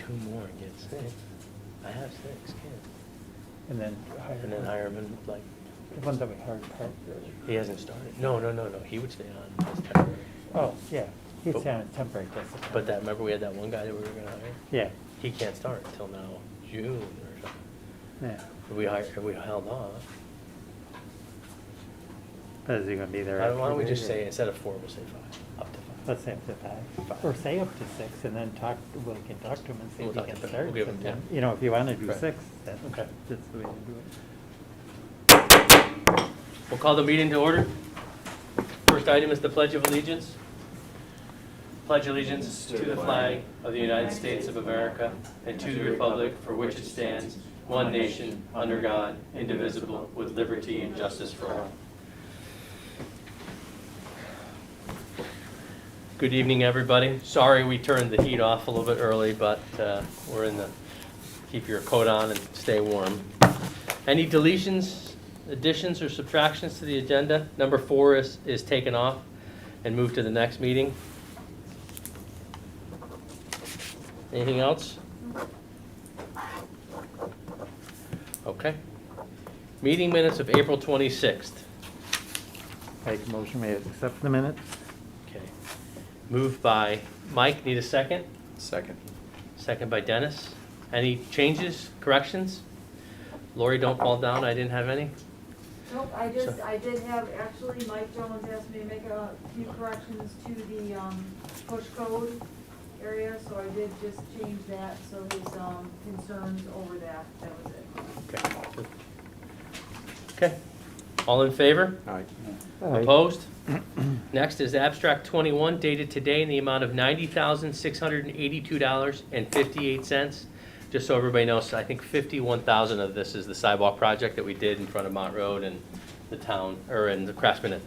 2 more and get 6. I have 6 kids. And then hire him in, like, the ones that we hired. he hasn't started. No. He would stay on as temporary. Oh, yeah. He's But- on a temporary basis. But that, remember we had that one guy that we were gonna hire? Yeah, He can't start until now, June or something. yeah. We held off. But is he gonna be there? Why don't we after just that, or- say, instead of 4, we'll say 5, up to 5. Let's say up to 5, or say up to 6, and then we can talk to him and see We'll if he talk can to him. start We'll give him, sometime. yeah. You know, if you wanna do Right. 6, that's Okay. the way to do it. We'll call the meeting to order. First item is the Pledge of Allegiance. Pledge allegiance to the flag of the United States of America and to the republic for which it stands, one nation, under God, indivisible, with liberty and justice for all. Good evening, everybody. Sorry we turned the heat off a little bit early, but we're in the keep your coat on and stay warm. Any deletions, additions, or subtractions to the agenda? Number 4 is taken off and moved to the next meeting. Anything else? Okay. Meeting minutes of April 26th. Make a motion, we accept the minutes. Okay. Moved by Mike. Need a second? Second. Second by Dennis. Any changes, corrections? Lori, don't fall down. I didn't have any. Nope, I did have, actually, Mike Jones asked me to make a few corrections to the, push code area, so I did just change that, so his, concerns over that was it. Okay. Okay. All in favor? Aye. Opposed? Next is abstract 21 dated today in the amount of $90,682.58. Just so everybody knows, I think 51,000 of this is the sidewalk project that we did in front of Mont Road and the town, or in the Craftsman Inn.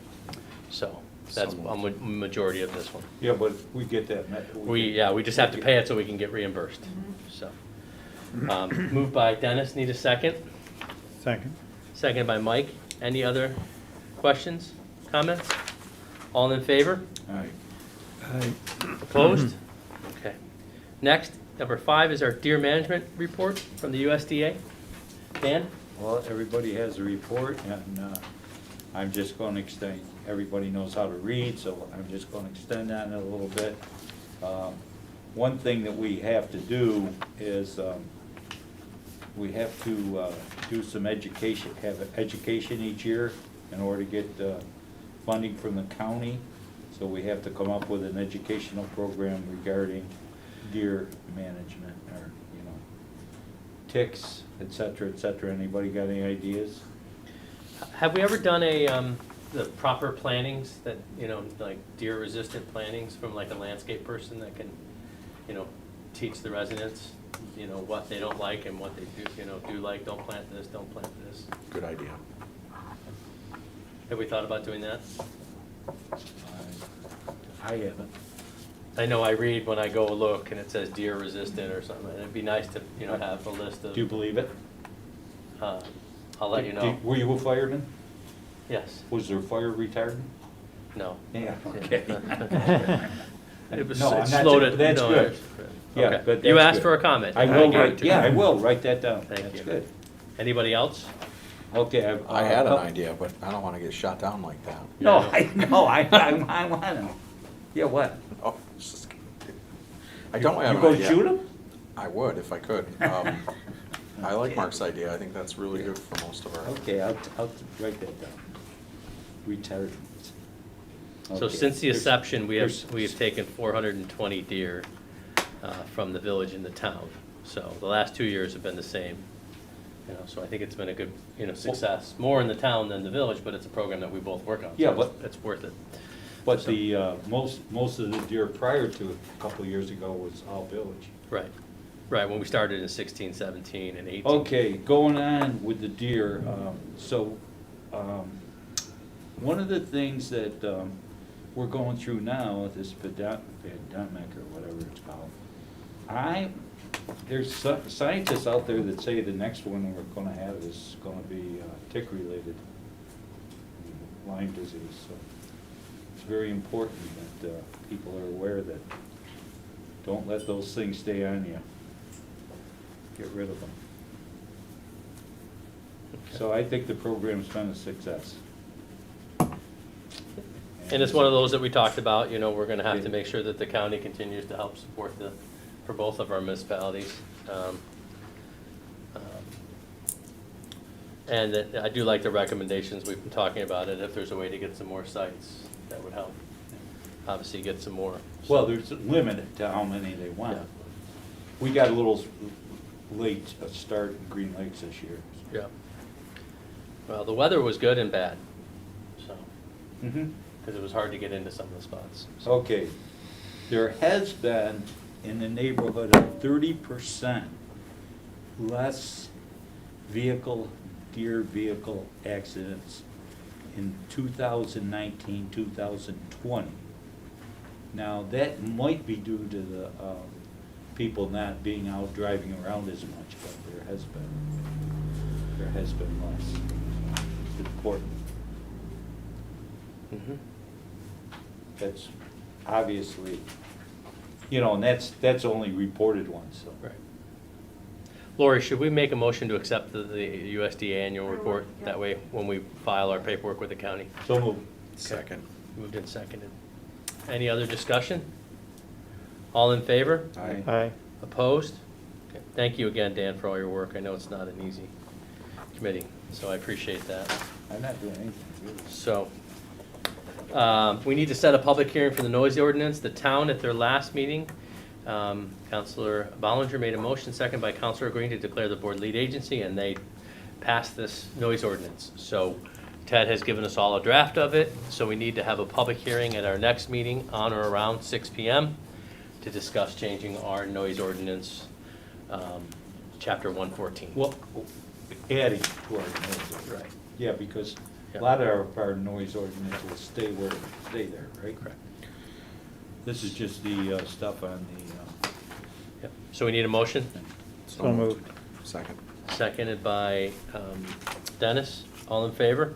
So that's a majority of this one. Yeah, but we get that. We just have to pay it so we can get reimbursed. So, moved by Dennis. Need a second? Second. Second by Mike. Any other questions, comments? All in favor? Aye. Opposed? Okay. Next, number 5 is our deer management report from the USDA. Dan? Well, everybody has a report, and I'm just going to extend, everybody knows how to read, so I'm just going to extend that a little bit. One thing that we have to do is we have to do some education, have education each year in order to get funding from the county. So we have to come up with an educational program regarding deer management, or, you know, ticks, et cetera, et cetera. Anybody got any ideas? Have we ever done the proper plantings that, like deer-resistant plantings from like a landscape person that can, teach the residents, what they don't like and what they do like, don't plant this, don't plant this? Good idea. Have we thought about doing that? I haven't. I know I read when I go look and it says deer resistant or something, and it'd be nice to, have a list of. Do you believe it? I'll let you know. Were you a fireman? Yes, Was there fire retardant? no. Yeah, okay. It was, No, I'm it's not loaded. that's no, good. it's- Yeah, okay. but You that's asked good. for a comment. I will, gave it to you. I will, write that down. Thank That's you. good. Anybody else? Okay. I had an idea, but I don't want to get shot down like that. No, I want to. Yeah, what? Oh, it's just- I don't have You an go idea. shoot him? I would if I could. I like Mark's idea. I think that's really good for most of our. Okay, I'll write that down. Retardant. So Okay. since the There's- inception, we have there's- taken 420 deer from the village and the town. So the last 2 years have been the same. So I think it's been a good, success. More in the town than the village, but it's a program that we both work on. Yeah, so but- it's worth it. But the, most of the deer prior to a couple of years ago was all village. Right, when we started in 16, 17, and 18. Okay, going on with the deer, one of the things that we're going through now, this pandemic or whatever it's called, there's scientists out there that say the next one we're gonna have is gonna be tick-related, Lyme disease, so it's very important that people are aware that don't let those things stay on you. get rid of them. So I think the program's been a success. And it's one of those that we talked about, you know, we're gonna have to make sure that the county continues to help support for both of our municipalities. And that I do like the recommendations, we've been talking about it, if there's a way to get some more sites, that would help. Obviously, get some more. Well, there's a limit to how many they want. Yeah. We got a little late start in Green Lakes this year. Yeah. Well, the weather was good and bad, so, Mm-hmm. because it was hard to get into some of the spots. Okay, there has been in the neighborhood of 30% less deer vehicle accidents in 2019, 2020. Now, that might be due to the people not being out driving around as much, but there has been less. It's important. Mhm. That's obviously, you know, and that's only reported ones, so. Right. Lori, should we make a motion to accept the USDA annual report? Yeah. That way, when we file our paperwork with the county. So moved. Second. Moved and seconded. Any other discussion? All in favor? Aye. Aye. Opposed? Okay. Thank you again, Dan, for all your work. I know it's not an easy committee, so I appreciate that. I'm not doing anything, really. So, we need to set a public hearing for the noise ordinance. The town at their last meeting, Councilor Bollinger made a motion, second by Councilor Green, to declare the board lead agency, and they passed this noise ordinance. So Ted has given us all a draft of it, so we need to have a public hearing at our next meeting on or around 6 PM to discuss changing our noise ordinance, chapter 114. Well, adding to our noise ordinance. Right. Yeah, because a Yeah. lot of our noise ordinance will stay there, right? Correct. This is just the stuff on the, Yep. So we need a motion, So moved. Second. seconded by Dennis. All in favor?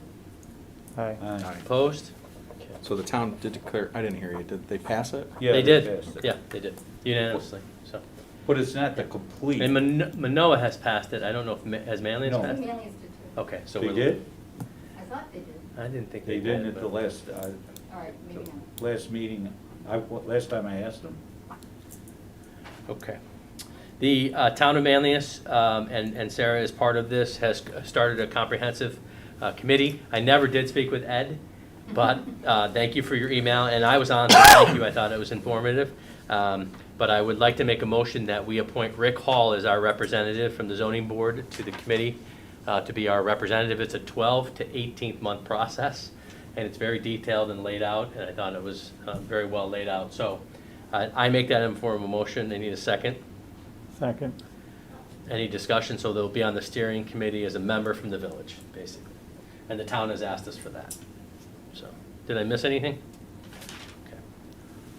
Aye. Aye. Opposed? Okay. So the town did declare, I didn't hear you, did they pass it? Yeah, They did, passed it. yeah, they did, unanimously, so. But it's not the complete. And Manoa has passed it, I don't know if, has Manlius No. passed it? Manlius did too. Okay, so They we're. did? I thought they did. I didn't think They they did. didn't at the but- last, All right, maybe not. last meeting, last time I asked them. Okay. The town of Manlius, and Sarah is part of this, has started a comprehensive committee. I never did speak with Ed, but thank you for your email, and I was on, so thank you, I thought it was informative. But I would like to make a motion that we appoint Rick Hall as our representative from the zoning board to the committee to be our representative. It's a 12 to 18th month process, and it's very detailed and laid out, and I thought it was very well laid out. So I make that in form of a motion. I need a second. Second. Any discussion? So they'll be on the steering committee as a member from the village, basically. And the town has asked us for that. So, did I miss anything? Okay.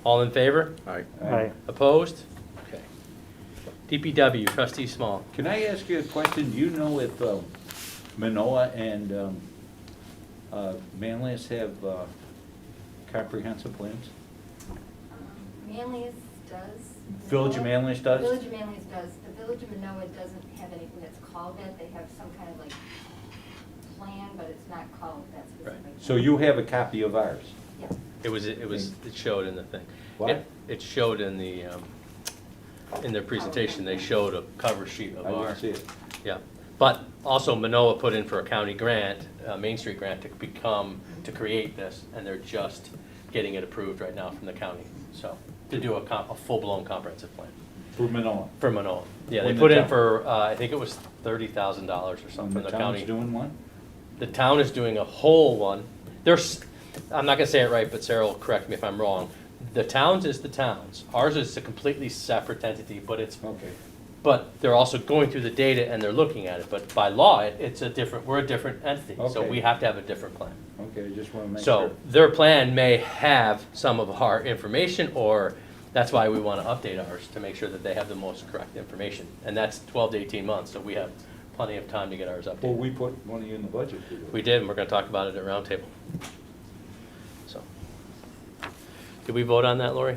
All in favor? Aye. Aye. Opposed? Okay. DPW, trustee Small. Can I ask you a question? Do you know if Manoa and Manlius have comprehensive plans? Manlius does. Village of Manlius does? Village of Manlius does. The Village of Manoa doesn't have anything that's called that. They have some kind of like plan, but it's not called that specific. Right. So you have a copy of ours? Yeah. It showed in the thing. What? It showed in their presentation, they showed a cover sheet of I our. didn't see it. Yeah, but also Manoa put in for a county grant, a Main Street grant to create this, and they're just getting it approved right now from the county, so, to do a full-blown comprehensive plan For Manoa? for Manoa. Yeah, they When the put in town- for, I think it was $30,000 or And something the from the town's county. doing one? The town is doing a whole one. I'm not gonna say it right, but Sarah will correct me if I'm wrong. The towns is the towns. Ours is a completely separate entity, Okay. but they're also going through the data and they're looking at it. But by law, we're a different entity, so Okay. we have to have a different plan. Okay, just want to make So sure. their plan may have some of our information, or that's why we want to update ours, to make sure that they have the most correct information. And that's 12 to 18 months, so we have plenty of time to get ours Well, updated. we put money in the budget to do it. We did, and we're gonna talk about it at roundtable. So, did we vote on that, Lori?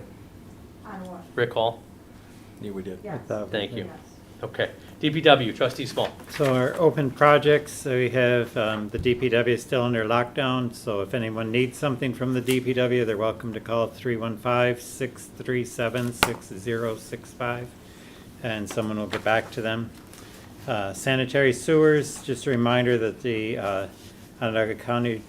On what? Rick Hall? Yeah, we did. Yes. thought- Thank you. Yes. Okay, DPW, trustee Small. So our open projects, so we have, the DPW is still under lockdown, so if anyone needs something from the DPW, they're welcome to call 315-637-6065, and someone will get back to them. Sanitary sewers, just a reminder that the Onondaga County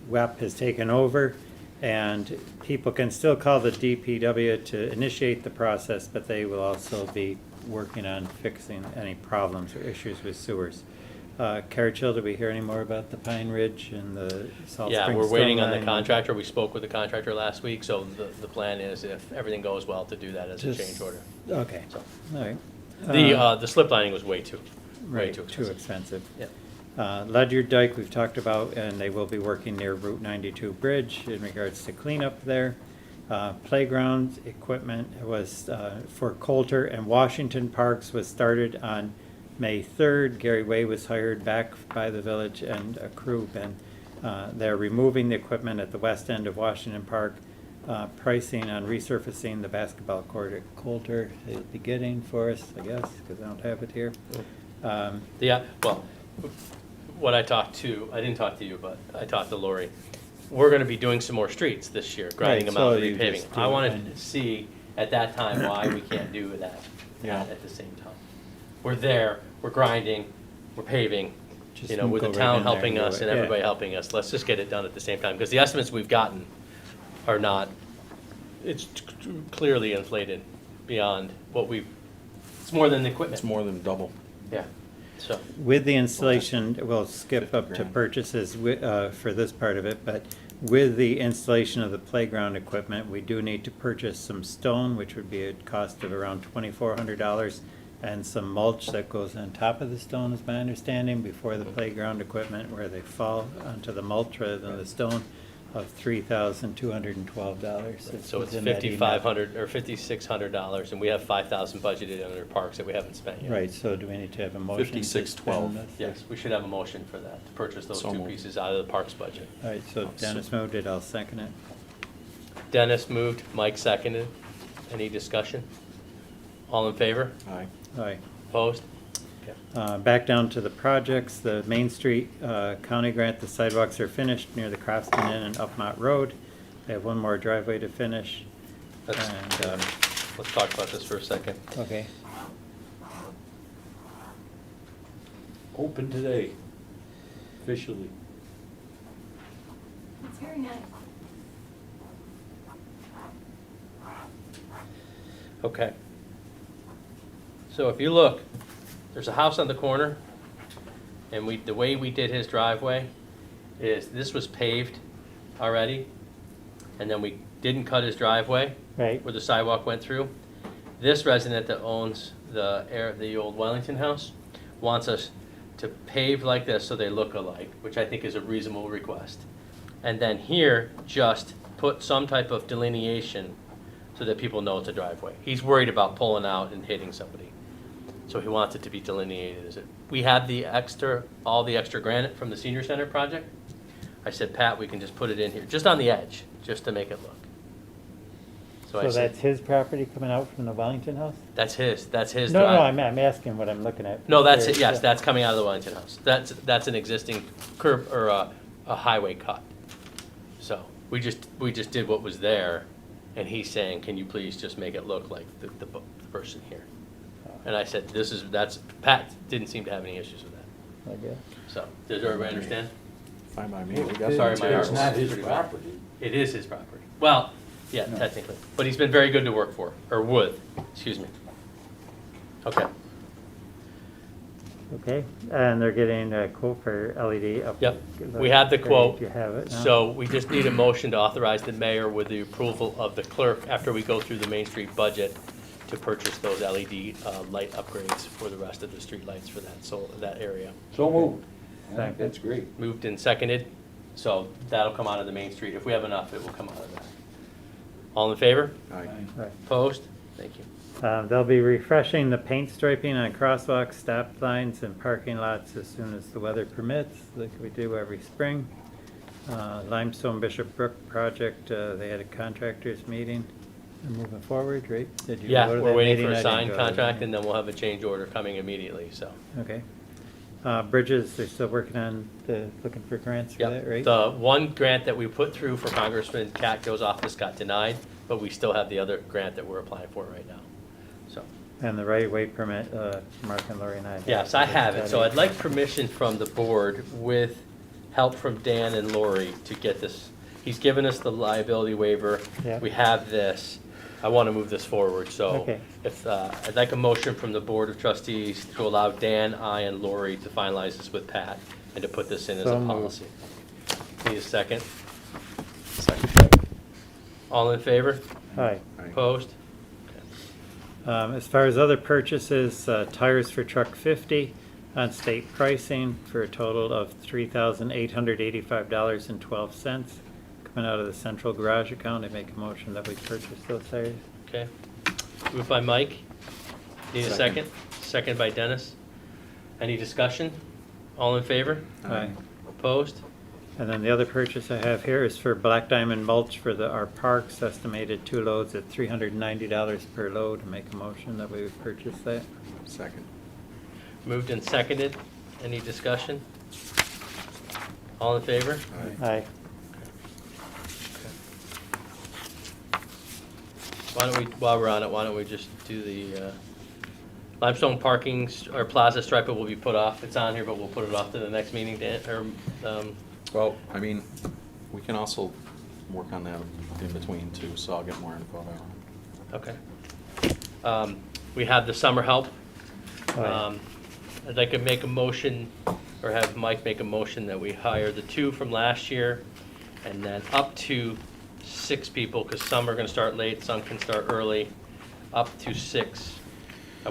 WEP has taken over, and people can still call the DPW to initiate the process, but they will also be working on fixing any problems or issues with sewers. Carrichill, did we hear any more about the Pine Ridge and the Salt Yeah, Spring we're waiting on the Stone Line? contractor. We spoke with the contractor last week, so the plan is, if everything goes well, to do that as a Just- change order. Okay, So, all right. the slip lining was way too Right, too too expensive. expensive. Yeah. Ledyard Dike, we've talked about, and they will be working near Route 92 Bridge in regards to cleanup there. Playground equipment was, for Coulter and Washington Parks, was started on May 3rd. Gary Way was hired back by the village and a crew, and they're removing the equipment at the west end of Washington Park. Pricing on resurfacing the basketball court at Coulter, they'll be getting for us, I guess, because I don't have it here. Yeah, well, what I didn't talk to you, but I talked to Lori. We're gonna be doing some more streets this year, grinding Right, them out so and you repaving. just I do wanted it. to see at that time why we can't do that Yeah. at the same time. We're there, we're grinding, we're paving, Just you know, with the go right town in there helping and do us it, and yeah. everybody helping us. Let's just get it done at the same time, because the estimates we've gotten are not, it's clearly inflated beyond what it's more than the equipment. It's more than double. Yeah, so, With the installation, we'll skip up to 50 grand. purchases for this part of it, but with the installation of the playground equipment, we do need to purchase some stone, which would be a cost of around $2,400, and some mulch that goes on top of the stone, is my understanding, before the playground equipment, where they fall onto the mulch rather than the stone, of $3,212. so it's within that email. $5,500 or $5,600, and we have 5,000 budgeted under parks that we haven't spent yet. Right, so do we need to have a motion? to 5612. spend this? Yes, we should have a motion for that, to purchase those So two moved. pieces out of the parks budget. All right, so Dennis moved it, I'll second it. Dennis moved, Mike seconded. Any discussion? All in favor? Aye. All right. Opposed? Okay. Back down to the projects, the Main Street County grant, the sidewalks are finished near the Craftsman Inn and Upmont Road. They have one more driveway to finish. Let's And, let's talk about this for a second. okay, Open today, officially. It's very nice. Okay. So if you look, there's a house on the corner, and the way we did his driveway is this was paved already, and then we didn't cut his driveway right, where the sidewalk went through. This resident that owns the old Wellington house wants us to pave like this so they look alike, which I think is a reasonable request. And then here, just put some type of delineation so that people know it's a driveway. He's worried about pulling out and hitting somebody. So he wants it to be delineated as it. We had all the extra granite from the senior center project. I said, Pat, we can just put it in here, just on the edge, just to make it look. I so said, that's his property coming out from the Wellington house? That's his No, drive. I'm asking what I'm looking at. No, that's it, There- yes, that's coming out of the Wellington house. That's an existing curb, or a highway cut. So, we just did what was there, and he's saying, can you please just make it look like the person here? And I said, Pat didn't seem to have any issues with that. I guess. So, does everybody understand? Fine by me. We got Sorry, that my too. heart It's not was his pretty property. It is his property. Well, yeah, No. technically, but he's been very good to work for, or would, excuse me. Okay, Okay, and they're getting a quote for LED up. yep, we have the quote. You have it now? So we just need a motion to authorize the mayor with the approval of the clerk after we go through the Main Street budget to purchase those LED light upgrades for the rest of the street lights for that area. So moved. I Second. think that's great. Moved and seconded, so that'll come out of the Main Street. If we have enough, it will come out of that. All in favor? Aye. Right. Opposed? Thank you. They'll be refreshing the paint striping on crosswalks, stop signs, and parking lots as soon as the weather permits, like we do every spring. Limestone Bishop Brook project, they had a contractors meeting. And moving forward, right? Did you Yeah, go to we're that waiting meeting? for I a didn't signed go to that contract, meeting. and then we'll have a change order coming immediately, so. Okay. Bridges, they're still working on looking for grants for that, Yep, right? the one grant that we put through for Congressman Katko's office got denied, but we still have the other grant that we're applying for right now, so. And the right-of-way permit, Mark and Lori and I. Yes, I have it, so I'd like permission from the board with help from Dan and Lori to get this. He's given us the liability waiver. Yeah. We have this. I want to move this forward, so Okay. if, I'd like a motion from the Board of Trustees to allow Dan, I, and Lori to finalize this with Pat and to put this in as So a moved. policy. Need a second? Second. All in favor? Hi. Opposed? As far as other purchases, tires for truck 50 on state pricing for a total of $3,885.12. Coming out of the central garage account, I make a motion that we purchase those tires. Okay. Moved by Mike. Need a second? Second. Second by Dennis. Any discussion? All in favor? Aye. Opposed? And then the other purchase I have here is for black diamond mulch for our parks, estimated 2 loads at $390 per load. I make a motion that we would purchase that. Second. Moved and seconded. Any discussion? All in favor? Aye. Why don't we, while we're on it, why don't we just do the limestone parking, or plaza striper will be put off. It's on here, but we'll put it off to the next meeting, Dan, or, Well, I mean, we can also work on that in between too, so I'll get more info there. okay. We have the summer help. Aye. I'd like to make a motion, or have Mike make a motion that we hire the 2 from last year, and then up to 6 people, because some are gonna start late, some can start early, up to 6.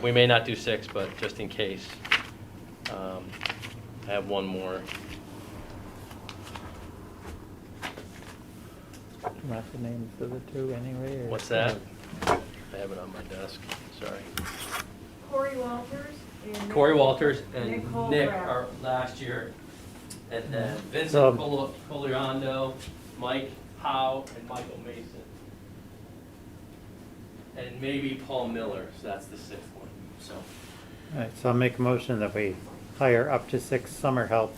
We may not do 6, but just in case. I have one more. Do you want the names of the 2 anyway? Or? What's that? I have it on my desk, sorry. Corey Walters and. Corey Walters and Nicole Nick Pratt. are last year, and then So- Vincent Coliando, Mike Howe, and Michael Mason. And maybe Paul Miller, so that's the 6th one, so. All right, so I'll make a motion that we hire up to 6 summer help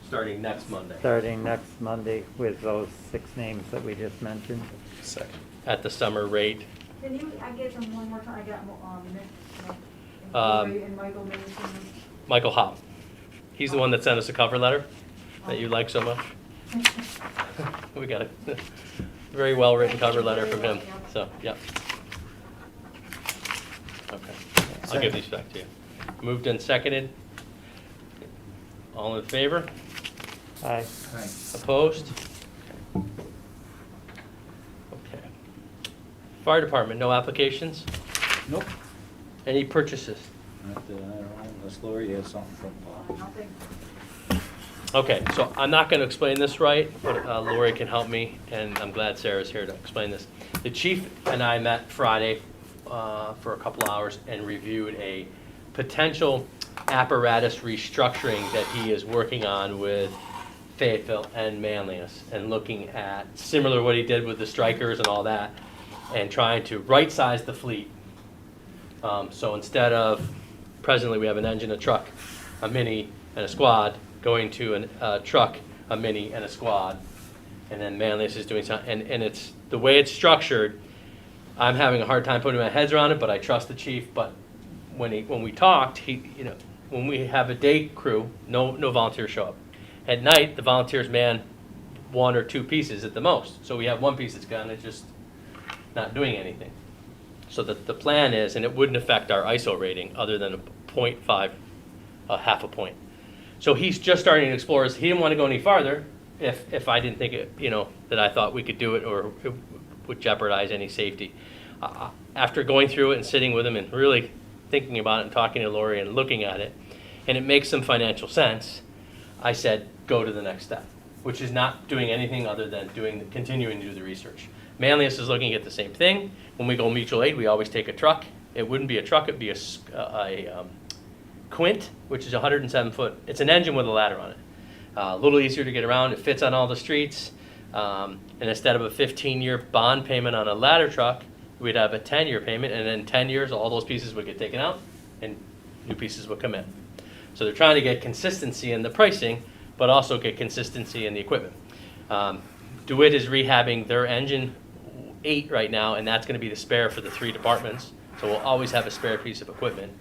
Starting next Monday, starting next Monday with those 6 names that we just mentioned. Second. at the summer rate. Can you, I get them one more time, I got, Nick, and Um, Corey and Michael Mason. Michael Howe. He's the one that sent us a cover letter that you like so much. We got a very well-written cover letter from him, so, yep. Okay, I'll give these back to you. Moved and seconded. All in favor? Aye. Opposed? Okay. Fire department, no applications? Nope. Any purchases? Not that I don't know, unless Lori has something from Paul. Nothing. Okay, so I'm not gonna explain this right, but Lori can help me, and I'm glad Sarah's here to explain this. The chief and I met Friday for a couple hours and reviewed a potential apparatus restructuring that he is working on with Fayetteville and Manlius, and looking at similar what he did with the strikers and all that, and trying to right-size the fleet. So instead of, presently we have an engine, a truck, a mini, and a squad, going to a truck, a mini, and a squad. And then Manlius is doing something, and it's, the way it's structured, I'm having a hard time putting my heads around it, but I trust the chief. But when we talked, when we have a day crew, no volunteers show up. At night, the volunteers man 1 or 2 pieces at the most. So we have 1 piece that's kind of just not doing anything. So the plan is, and it wouldn't affect our ISO rating other than a 0.5, a half a point. So he's just starting to explore. He didn't want to go any farther if I didn't think it, that I thought we could do it or it would jeopardize any safety. After going through it and sitting with him and really thinking about it and talking to Lori and looking at it, and it makes some financial sense, I said, go to the next step, which is not doing anything other than continuing to do the research. Manlius is looking at the same thing. When we go mutual aid, we always take a truck. It wouldn't be a truck, it'd be a Quint, which is 107 foot. It's an engine with a ladder on it. A little easier to get around. It fits on all the streets. And instead of a 15-year bond payment on a ladder truck, we'd have a 10-year payment, and in 10 years, all those pieces would get taken out, and new pieces would come in. So they're trying to get consistency in the pricing, but also get consistency in the equipment. DeWitt is rehabbing their engine 8 right now, and that's gonna be the spare for the 3 departments. So we'll always have a spare piece of equipment.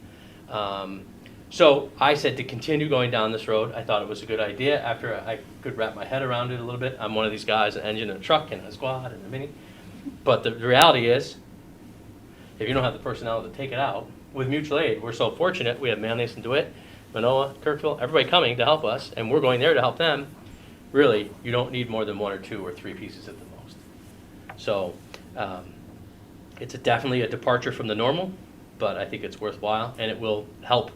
So I said to continue going down this road. I thought it was a good idea after I could wrap my head around it a little bit. I'm one of these guys, an engine and a truck and a squad and a mini. But the reality is, if you don't have the personnel to take it out, with mutual aid, we're so fortunate. We have Manlius and DeWitt, Manoa, Kirkville, everybody coming to help us, and we're going there to help them. Really, you don't need more than 1 or 2 or 3 pieces at the most. So it's definitely a departure from the normal, but I think it's worthwhile, and it will help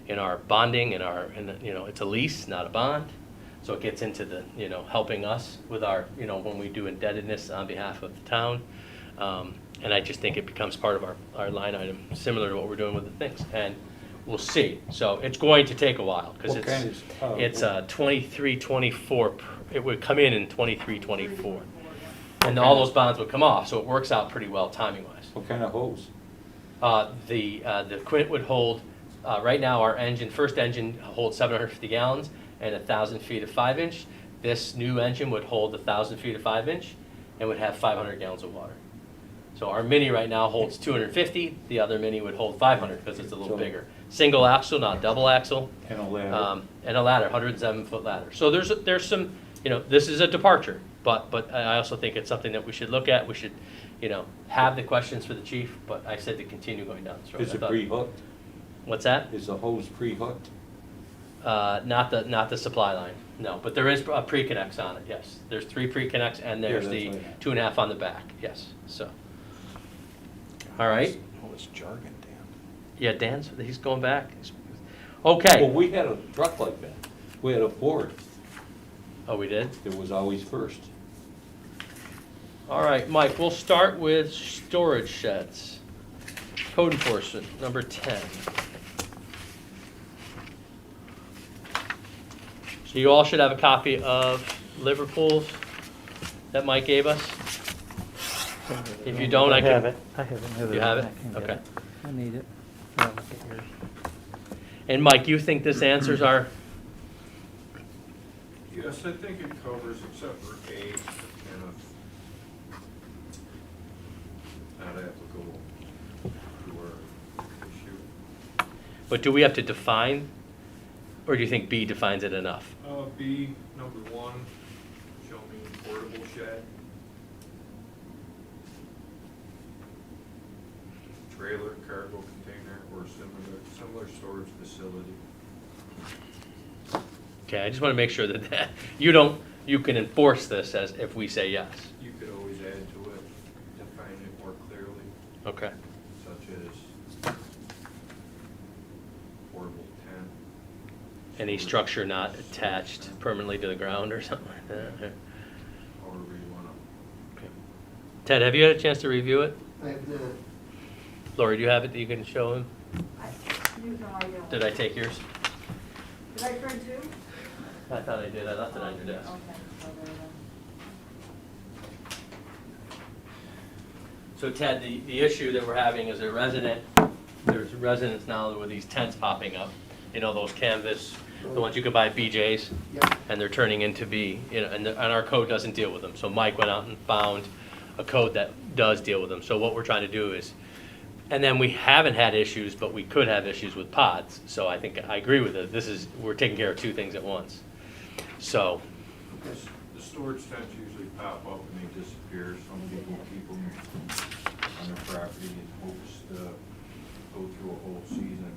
in our bonding, it's a lease, not a bond. So it gets into the, helping us with our, when we do indebtedness on behalf of the town. And I just think it becomes part of our line item, similar to what we're doing with the things. And we'll see. So it's going to take a while, because it's 23, 24. It would come in 23, 24. And all those bonds would come off, so it works out pretty well timing-wise. What kind of hose? The Quint would hold, right now our first engine holds 750 gallons and 1,000 feet of 5-inch. This new engine would hold 1,000 feet of 5-inch and would have 500 gallons of water. So our mini right now holds 250, the other mini would hold 500 because it's a little bigger. Single axle, not double axle. And a ladder. And a ladder, 107-foot ladder. So there's some, this is a departure, but I also think it's something that we should look at. We should, have the questions for the chief, but I said to continue going down this road. Is it pre-hooked? What's that? Is the hose pre-hooked? Not the supply line, no, but there is pre-connects on it, yes. There's 3 pre-connects and there's Yeah, the that's what I had. 2.5 on the back, yes, so. All right, All this jargon, Dan. yeah, he's going back. Well, Okay, we had a truck like that. We had a Ford. oh, we did? It was always first. All right, Mike, we'll start with storage sheds. Code enforcement, number 10. So you all should have a copy of Liverpool's that Mike gave us. If you don't, I can. have it. I have it. You have it? I can get Okay. it. I need it. I'll look at yours. And Mike, you think this answers our, Yes, I think it covers, except for A, kind of not applicable to our issue. but do we have to define, or do you think B defines it enough? B, number 1, show me portable shed. Trailer, cargo container, or similar storage facility. Okay, I just want to make sure that you can enforce this as if we say yes. You could always add to it, define it more clearly, Okay. such as portable tent. Any structure not attached permanently to the ground or something like that? However you want to. Okay. Ted, have you had a chance to review it? I did. Lori, do you have it that you can show him? No, I don't. Did I take yours? Did I print 2? I thought I did. I left it on your desk. Okay, so there we go. So Ted, the issue that we're having is there's residents now with these tents popping up. Those canvas, the ones you can buy at BJ's, Yep. and they're turning into and our code doesn't deal with them. So Mike went out and found a code that does deal with them. So what we're trying to do is, and then we haven't had issues, but we could have issues with pods. So I think I agree with it. We're taking care of 2 things at once. So, The storage tents usually pop up and they disappear. Some people keep them on their property in hopes to go through a whole season,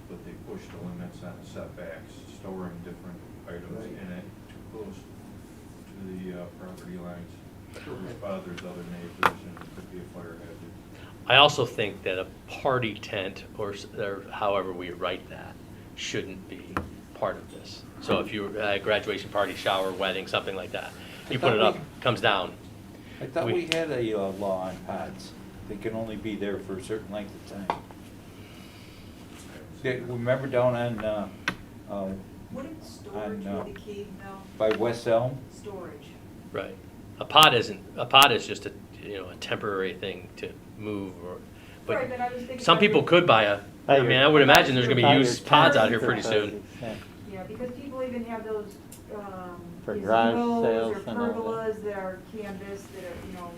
but they push the limits on the setbacks, storing different items in it too close to the property lines. It bothers other neighbors and it could be a fire hazard. I also think that a party tent, or however we write that, shouldn't be part of this. So if you graduation party, shower, wedding, something like that, you put it up, comes down. I thought we had a law on pods. They can only be there for a certain length of time. Remember down on, Wouldn't storage be the key, Mel? by West Elm? Storage. Right. A pod is just a temporary thing to move, or, Right, but but I was thinking. some people could buy a, I mean, I would imagine there's gonna be used pods out here pretty soon. Yeah. Yeah, because people even have those, For garage gazebos sales or and all that. pergolas that are canvas, that are, you know,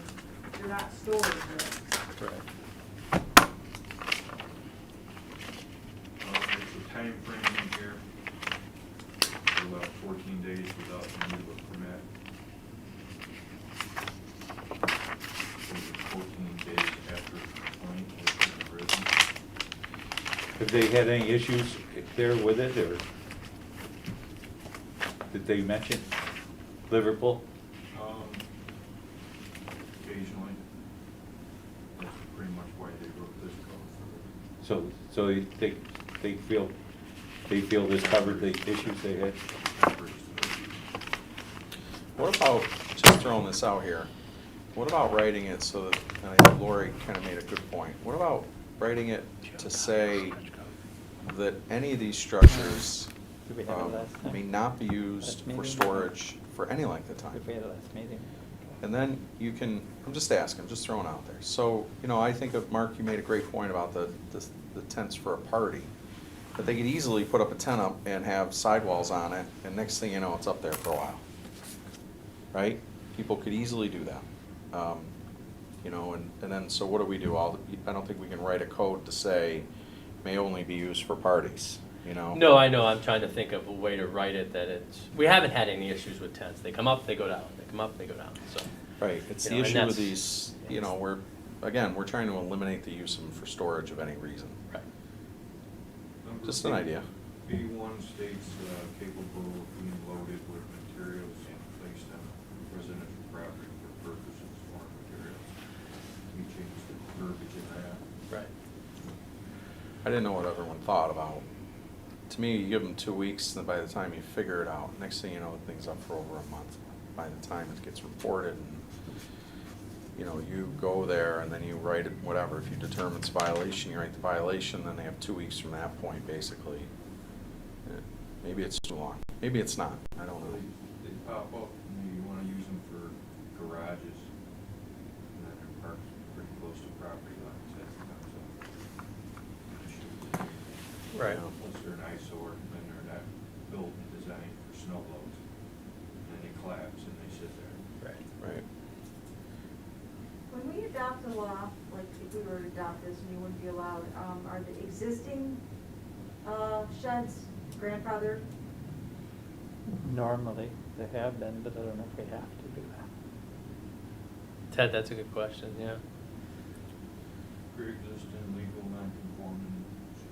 they're not storage, but. Correct. There's a time frame in here. We're about 14 days without the need of a permit. 14 days after complaint has been arisen. Have they had any issues there with it, or did they mention Liverpool? Occasionally. That's pretty much why they wrote this code. So they feel this covered the issues they had? What about, just throwing this out here, what about writing it so that, and I think Lori kind of made a good point, what about writing it to say that any of these structures Did we have it last time? may not be used Last for meeting? storage for any length of time? Did we have it last meeting? And then you can, I'm just asking, just throwing out there. So, you know, I think of, Mark, you made a great point about the tents for a party. But they could easily put up a tent up and have sidewalls on it, and next thing you know, it's up there for a while. Right? People could easily do that. You know, and then, so what do we do? I don't think we can write a code to say, may only be used for parties, you know? No, I know, I'm trying to think of a way to write it that it's, we haven't had any issues with tents. They come up, they go down, they come up, they go down, so. Right, it's You the know, and issue with that's- these, you know, we're trying to eliminate the use of them for storage of any reason. Right. Number Just an idea. B1 states capable of being loaded with materials and placed on residential property for purposes of foreign materials. We changed the verbiage of that. Right. I didn't know what everyone thought about. To me, you give them 2 weeks, and by the time you figure it out, next thing you know, the thing's up for over a month. By the time it gets reported, and, you know, you go there and then you write it, whatever. If you determine it's a violation, you write the violation, then they have 2 weeks from that point, basically. Maybe it's too long. Maybe it's not. I don't know. They pop up, and you want to use them for garages, and then they're parked pretty close to property lines, that comes up. Right. Once they're an eyesore, then they're not built and designed for snow loads. And they collapse and they sit there. Right. Right. When we adopt a law, like if we were to adopt this and you wouldn't be allowed, are the existing, sheds grandfathered? Normally, they have been, but I don't know if we have to do that. Ted, that's a good question, yeah. Pre-existing legal non-conforming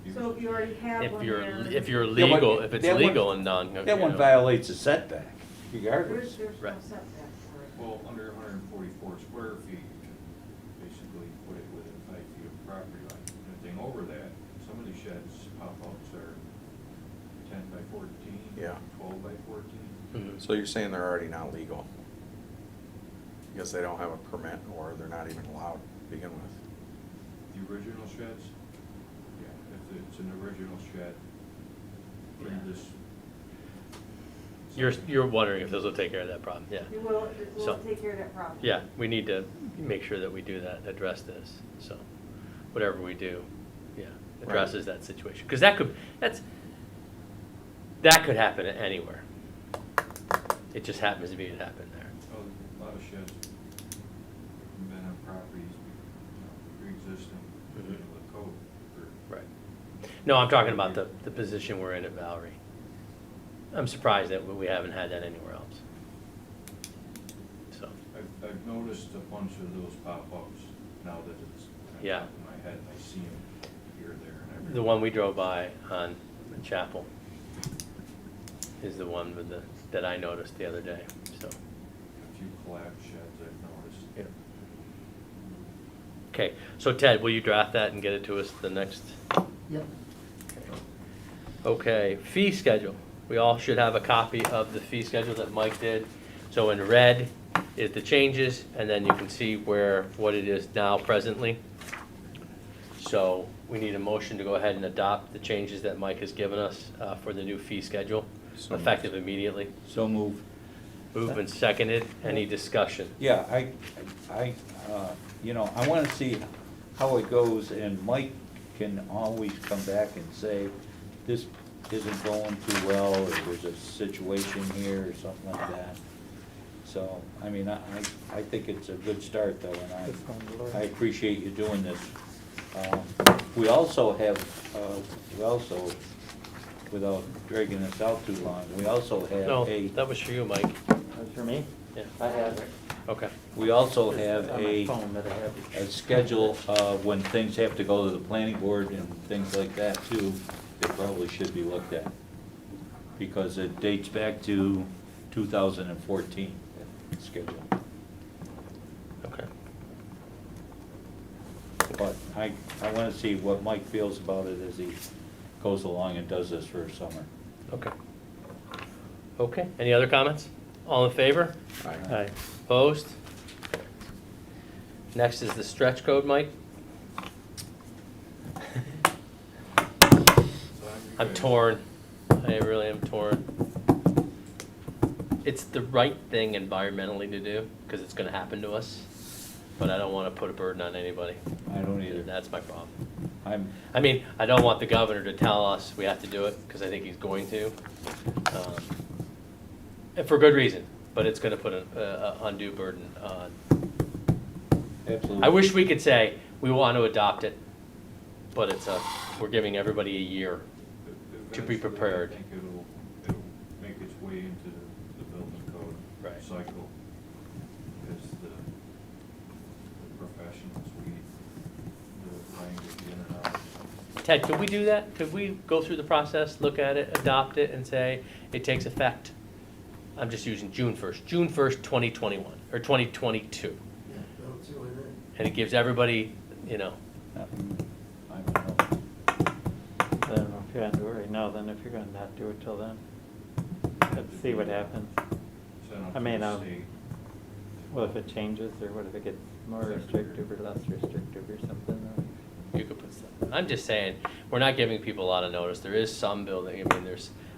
uses. So if you already have If one you're, there. if you're Yeah, but legal, if it's that one- legal and non, That you one know. violates a setback, regardless. There's no Right. setback for it. Well, under 144 square feet, you can basically put it within 5 feet of property line. Anything over that, some of these sheds, pop-ups are 10 by 14. Yeah. 12 by 14. Mhm. So you're saying they're already not legal? Because they don't have a permit, or they're not even allowed to begin with? The original sheds, yeah, if it's an original shed, Yeah. this. You're wondering if this will take care of that problem, yeah. It will So- take care of that problem. Yeah, we need to make sure that we do that, address this, so, whatever we do, yeah, addresses that situation. Because that could happen anywhere. It just happens to be it happened there. Well, a lot of sheds have been on properties, pre-existing, Mhm. with code for. Right. No, I'm talking about the position we're in at Valerie. I'm surprised that we haven't had that anywhere else. So, I've noticed a bunch of those pop-ups now that it's on Yeah. top of my head, and I see them here, there, and everywhere. the one we drove by on Chapel is the one with that I noticed the other day, so. A few collapsed sheds I've noticed. Yeah. Okay, so Ted, will you draft that and get it to us the next? Yep. Okay, fee schedule. We all should have a copy of the fee schedule that Mike did. So in red is the changes, and then you can see what it is now presently. So we need a motion to go ahead and adopt the changes that Mike has given us for the new fee schedule, So effective immediately. So move. Moved and seconded. Any discussion? Yeah, you know, I wanna see how it goes, and Mike can always come back and say, this isn't going too well, or there's a situation here, or something like that. So, I mean, I think it's a good start, though, and I appreciate you doing this. We also have, without dragging this out too long, we also have No, a, that was for you, Mike. That's for me? Yeah. I have it. Okay. we also have On my a phone that I have. a schedule of when things have to go to the planning board and things like that too, that probably should be looked at. Because it dates back to 2014 schedule. Okay. But I wanna see what Mike feels about it as he goes along and does this for summer. Okay. Okay, any other comments? All in favor? Aye. Opposed? Next is the stretch code, Mike. I'm torn. I really am torn. It's the right thing environmentally to do, because it's gonna happen to us, but I don't wanna put a burden on anybody. I don't either. That's my problem. I mean, I don't want the governor to tell us we have to do it, because I think he's going to. And for good reason, but it's gonna put an undue burden on. absolutely. I wish we could say, we want to adopt it, but we're giving everybody a year. To be Eventually, prepared. I think it'll make its way into the building code Right. cycle. Because the professionals, the language in and out. Ted, could we do that? Could we go through the process, look at it, adopt it, and say it takes effect? I'm just using June 1st, June 1st, 2021, or 2022. And it gives everybody, I don't know. I don't know if you're gonna do it right now, then if you're gonna not do it till then. Let's see what happens. Send up I to mean, the state. What if it changes, or what if it gets more restrictive or less restrictive or something? you could put stuff. I'm just saying, we're not giving people a lot of notice. There is some building, I mean,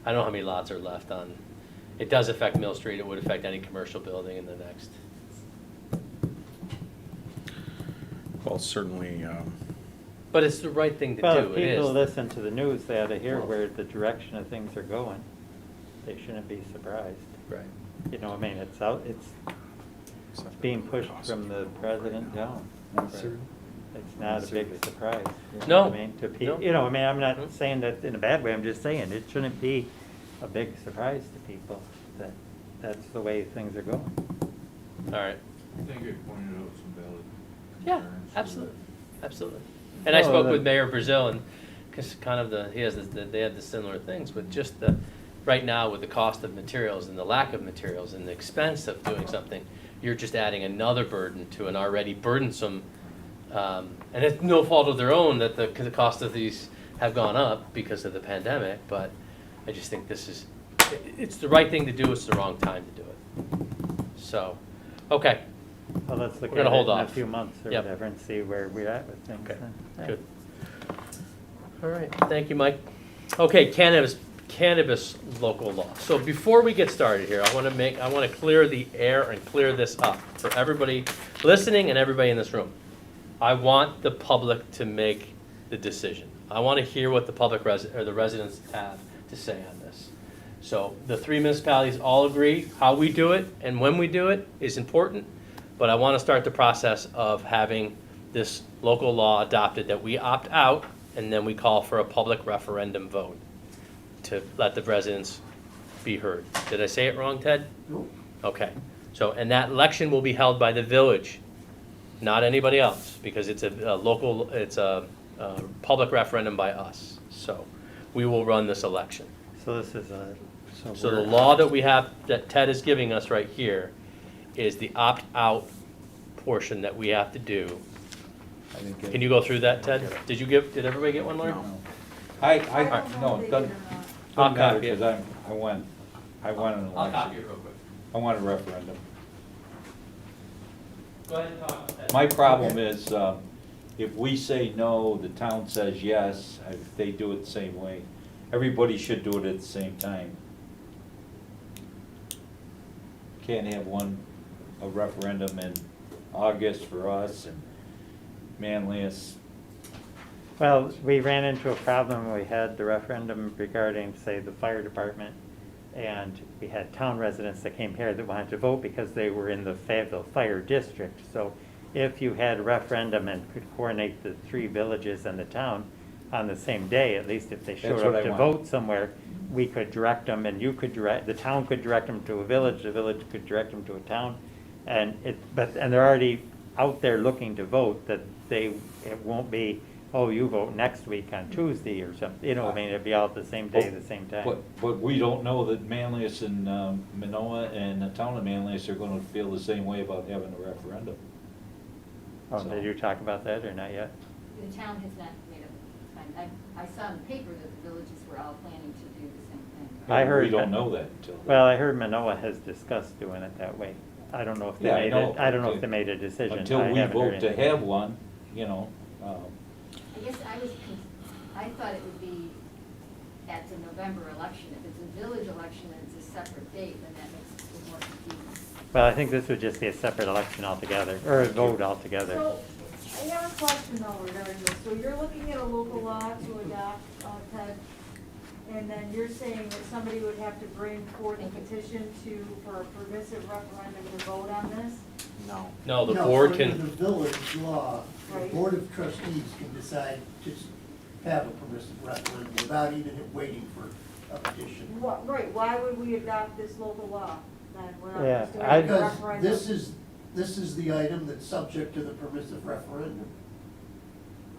I don't know how many lots are left on, it does affect Mill Street, it would affect any commercial building in the next. Well, certainly, But it's the right thing to Well, do, if it people is. listen to the news, they ought to hear where the direction of things are going. They shouldn't be surprised. Right. You know, I mean, it's being pushed from the president down. It's not a big surprise. You know No, what I mean, to no. people, you know, I mean, I'm Mhm. not saying that in a bad way, I'm just saying, it shouldn't be a big surprise to people that that's the way things are going. All right. I think it pointed out some valid Yeah, concerns. absolutely, absolutely. And I Well, spoke the- with Mayor Brazil, and cause kind of they had the similar things, but just right now with the cost of materials and the lack of materials and the expense of doing something, you're just adding another burden to an already burdensome, and it's no fault of their own that the cost of these have gone up because of the pandemic, but I just think it's the right thing to do, it's the wrong time to do it. So, okay. Well, let's look We're at gonna it hold in a off. few months or Yep. whatever and see where we're at with things. Okay, then. Yeah. good. All right, thank you, Mike. Okay, cannabis local law. So before we get started here, I want to clear the air and clear this up for everybody listening and everybody in this room. I want the public to make the decision. I want to hear what the the residents have to say on this. So the three municipalities all agree how we do it and when we do it is important, but I want to start the process of having this local law adopted that we opt out and then we call for a public referendum vote to let the residents be heard. Did I say it wrong, Ted? Nope. Okay, so, and that election will be held by the village, not anybody else, because it's a public referendum by us. So we will run this election. So this is So the law that we have, that Ted is giving us right here, is the opt-out portion that we have to do. I didn't get Can you go through that, Ted? Did everybody get one, Larry? No. I, don't know no, if they doesn't, did or not. I'll doesn't matter, copy it. because I want an I'll election. copy it real quick. I want a referendum. Go ahead and talk, Ted. My problem is, if we say no, the town says yes, if they do it the same way. Everybody should do it at the same time. Can't have a referendum in August for us, and Manlius. Well, we ran into a problem when we had the referendum regarding, say, the fire department, and we had town residents that came here that wanted to vote because they were in the Fayetteville Fire District. So if you had a referendum and could coordinate the 3 villages and the town on the same day, at least if they showed That's what up I to want. vote somewhere, we could direct them, and you could direct, the town could direct them to a village, the village could direct them to a town, and and they're already out there looking to vote, that it won't be, oh, you vote next week on Tuesday or something, you know, I mean, it'd be all at the same day, the same time. But we don't know that Manlius and Minoa and the town of Manlius are gonna feel the same way about having a referendum. Oh, did you talk about that or not yet? The town has not made up its mind. I saw in the paper that the villages were all planning to do the same thing. I heard We don't that- know that until. Well, I heard Manoa has discussed doing it that way. I don't know if they Yeah, I made know. it, I don't know if they made a decision. Until I we haven't heard vote to anything. have one, you know, I guess I thought it would be at the November election. If it's a village election and it's a separate date, then that makes it more confusing. Well, I think this would just be a separate election altogether, or a vote altogether. So, I have a question though regarding this. So you're looking at a local law to adopt, Ted, and then you're saying that somebody would have to bring forth a petition for a permissive referendum to vote on this? No. No, the No, board for can, the village law, the Right. Board of Trustees can decide to have a permissive referendum without even waiting for a petition. What, right, why would we adopt this local law then? We're not Yeah, just doing I- a Because referendum. this is the item that's subject to the permissive referendum.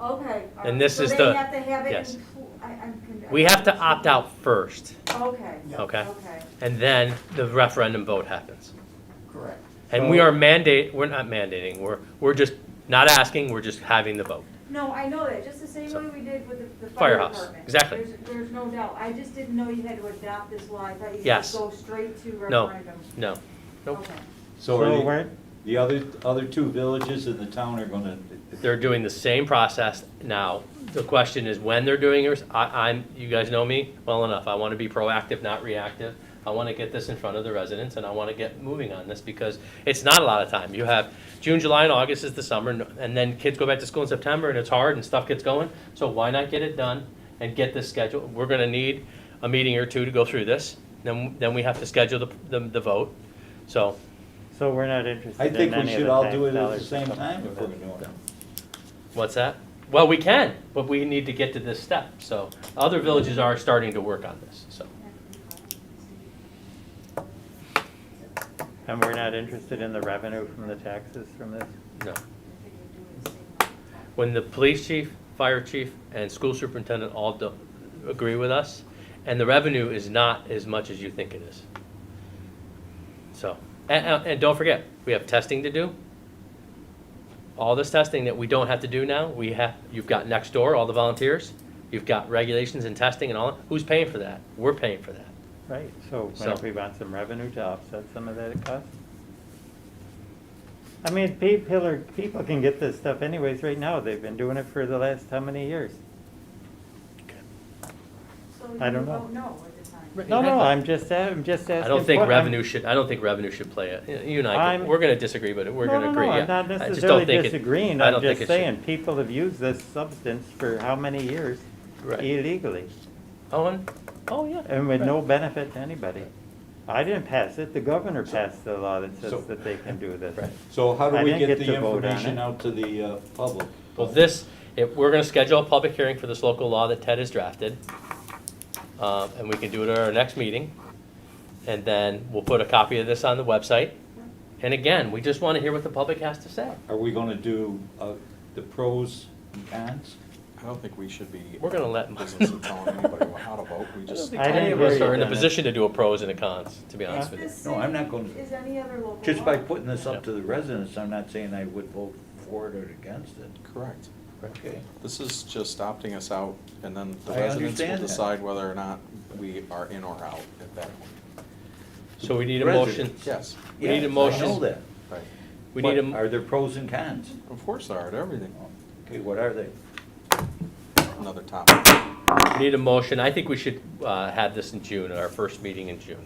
Okay. And this is So the- they have to have it yes. I'm we have to opt out first, Okay. Yeah. okay? Okay. And then the referendum vote happens. Correct. And we are we're not mandating, we're just not asking, we're just having the vote. No, I know that, just the same So- way we did with the fire Firehouse, department. exactly. There's no doubt. I just didn't know you had to adopt this law. I thought you could Yes. just go straight to No, referendum. no, nope. Okay. so are we're, the other 2 villages in the town are gonna, They're doing the same process now. The question is when they're doing yours. You guys know me well enough. I want to be proactive, not reactive. I want to get this in front of the residents, and I want to get moving on this because it's not a lot of time. You have June, July, and August is the summer, and then kids go back to school in September, and it's hard, and stuff gets going. So why not get it done and get this scheduled? We're going to need a meeting or 2 to go through this. Then we have to schedule the vote. So we're not interested I in think we any of should the all tax do it at the dollars. same time if we're doing it. what's that? Well, we can, but we need to get to this step. So other villages are starting to work on this, so. And we're not interested in the revenue from the taxes from this? No. When the police chief, fire chief, and school superintendent all agree with us, and the revenue is not as much as you think it is. So, and don't forget, we have testing to do. All this testing that we don't have to do now, you've got next door, all the volunteers, you've got regulations and testing and all, who's paying for that? We're paying for that. Right, so So- what if we want some revenue to offset some of that cost? I mean, people can get this stuff anyways right now. They've been doing it for the last how many years? So I don't you know. vote no at the time. Right. No, Exactly. I'm just asking. I don't think what- revenue should play it. You and I, I'm- we're gonna disagree, but we're gonna agree, yeah. No, I'm not I just don't necessarily think it- disagreeing. I I'm don't think just it should. saying, people have used this substance for how many years Right. illegally? Oh, yeah. And with no benefit to anybody. I didn't pass it, the governor passed the law that So- says that they can do this. Right. So how do I we didn't get get the to vote on information it. out to the public? Well, we're gonna schedule a public hearing for this local law that Ted has drafted. And we can do it at our next meeting. And then we'll put a copy of this on the website. And again, we just wanna hear what the public has to say. Are we gonna do the pros and cons? I don't think we should be. We're gonna let- Business of telling anybody how to vote. We I don't just. think I any didn't of hear us you are in a on it. position to do a pros and a cons, to be honest with you. Is the No, I'm not same- going to- Is any other local law? Just by putting this up to the residents, I'm not saying I would vote for it or against it. Correct. Okay. This is just opting us out, and then the I residents will understand that. decide whether or not we are in or out at that point. So we need a motion. Residents. Yes, We need a Yes, motion. I know that. right. We need But a, Are there pros and cons? Of course there are to everything. Okay, what are they? Another topic. we need a motion. I think we should, have this in June, our first meeting in June.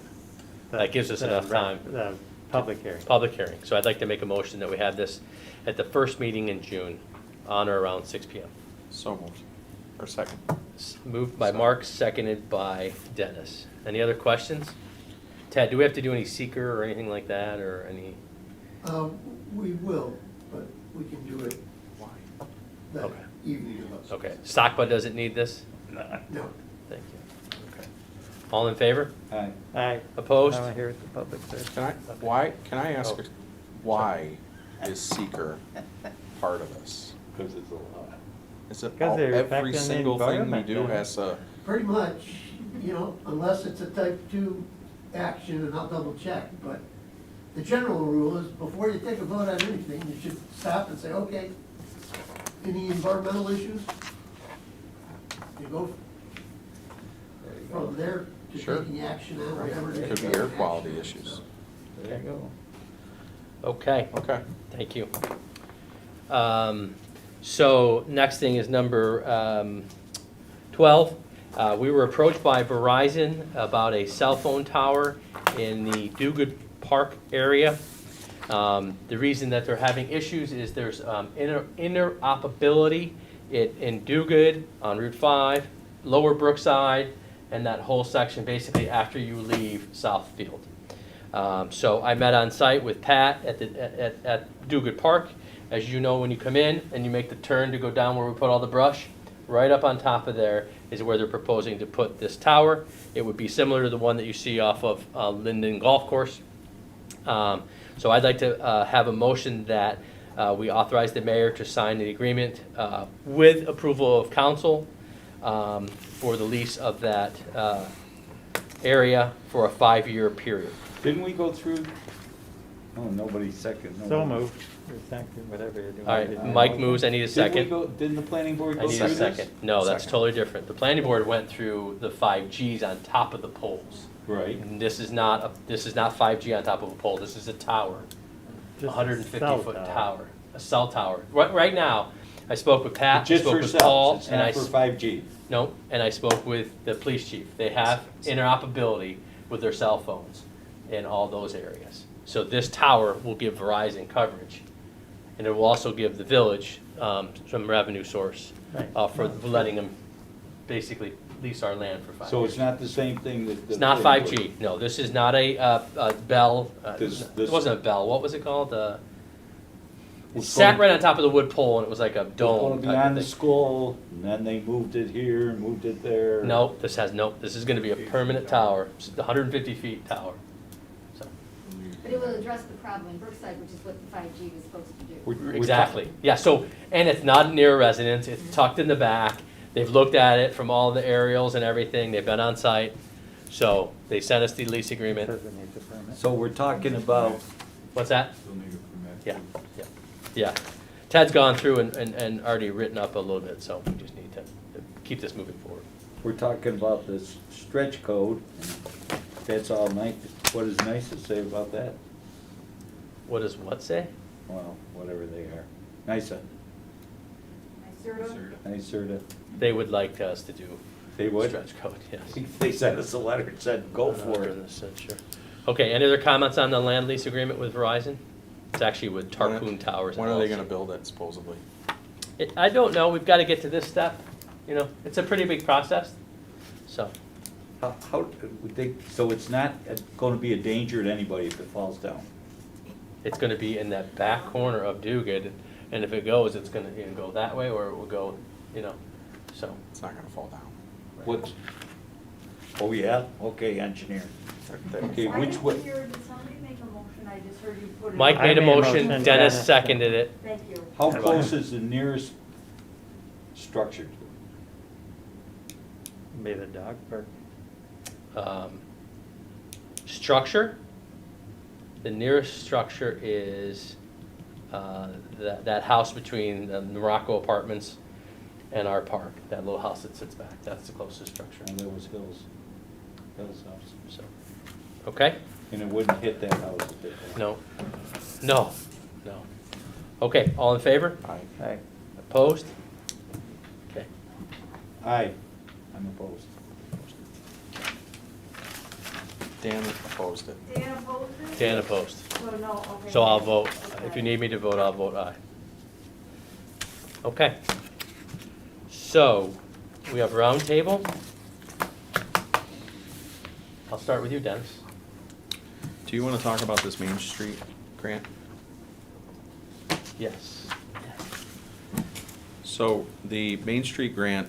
That gives us enough time. The public hearing. Public hearing. So I'd like to make a motion that we have this at the first meeting in June. on or around 6 PM. So moved. Or second. Moved by Mark, seconded by Dennis. Any other questions? Ted, do we have to do any seeker or anything like that, or any? We will, but we can do it that Okay. evening of us. Okay, Stockbud doesn't need this? No. Thank you. Okay. All in favor? Aye. Aye. Opposed? Now I hear what the public says. Can I ask, Oh. why is seeker part of this? Because it's a lot. Is it Because they're every affecting the single thing we environment, do then. has a, Pretty much, unless it's a type 2 action, and I'll double check, but the general rule is before you take a vote on anything, you should stop and say, okay, any environmental issues? You go from there to Sure. taking action on whatever. It could be air quality issues. There you go. Okay, Okay. thank you. So next thing is number 12. We were approached by Verizon about a cell phone tower in the Duguid Park area. The reason that they're having issues is there's interoperability in Duguid on Route 5, Lower Brookside, and that whole section basically after you leave Southfield. So I met on site with Pat at Duguid Park. As you know, when you come in and you make the turn to go down where we put all the brush, right up on top of there is where they're proposing to put this tower. It would be similar to the one that you see off of Linden Golf Course. So I'd like to have a motion that we authorize the mayor to sign the agreement with approval of council for the lease of that area for a 5-year period. Didn't we go through? Oh, nobody second. So nobody. moved. Or second, whatever you're doing. All right, Mike moves, I need a second. Didn't the planning board I go need through a this? second. No, that's Second. totally different. The planning board went through the 5Gs on top of the poles. Right. And this is not 5G on top of a pole, this is a tower, a Just a 150-foot cell tower, a cell tower. Right now, I spoke with Pat, I Just spoke for with cells, Paul, it's and not for 5G. no, and I spoke with the police chief. They have interoperability with their cell phones in all those areas. So this tower will give Verizon coverage, and it will also give the village some revenue source Right. for letting them basically lease our land for 5 years. So it's not the same thing that. the It's not planning 5G, board- no, this is not a Bell, This- it this- wasn't a Bell, what was it called? It Was sat gonna- right on top of the wood pole and it was like a It's dome gonna be type on of the thing. school, and then they moved it here, moved it there. No, this is gonna be a permanent tower, it's a 150 feet tower, so. But it will address the problem in Brookside, which is what the 5G was supposed to do. We're Exactly, yeah, so, and it's not near a residence, it's tucked in the back, they've looked at it from all the aerials and everything, they've been on site, so they sent us the lease agreement. Says it needs a permit. So we're talking about, What's that? Still need a permit. Yeah, yeah. Ted's gone through and already written up a little bit, so we just need to keep this moving forward. we're talking about this stretch code. That's all nice. What is nice to say about that? What does what say? Well, whatever they are. NICER, NICER. They would like us to do They would? stretch code, yes. They sent us a letter and said, go for it. Sure. Okay, any other comments on the land lease agreement with Verizon? It's actually with When- Tarpon Towers. When are they gonna build it supposedly? I don't know, we've got to get to this step, it's a pretty big process, so. How, would they, so it's not gonna be a danger to anybody if it falls down? It's gonna be in that back corner of Duguid, and if it goes, it's gonna either go that way or it will go, so. It's not gonna fall down. What? Oh, yeah? Okay, engineer. Okay, which way? Did somebody make a motion? I just heard you put it. Mike I made a made a motion, motion, Dennis Dennis seconded it. Thank you. How close is the nearest structure? Be the dog park. Structure, the nearest structure is that house between the Morocco Apartments and our park, that little house that sits back, that's the closest structure, And there was Hill's house. so, okay? And it wouldn't hit that house if it fell. No. Okay, all in favor? Aye. Aye. Opposed? Okay, Aye, I'm opposed. Dan opposed it. Dan opposed it? Dan opposed. So no, okay. So I'll vote, if Okay. you need me to vote, I'll vote aye. Okay. So, we have round table. I'll start with you, Dennis. Do you want to talk about this Main Street grant? Yes. So the Main Street grant,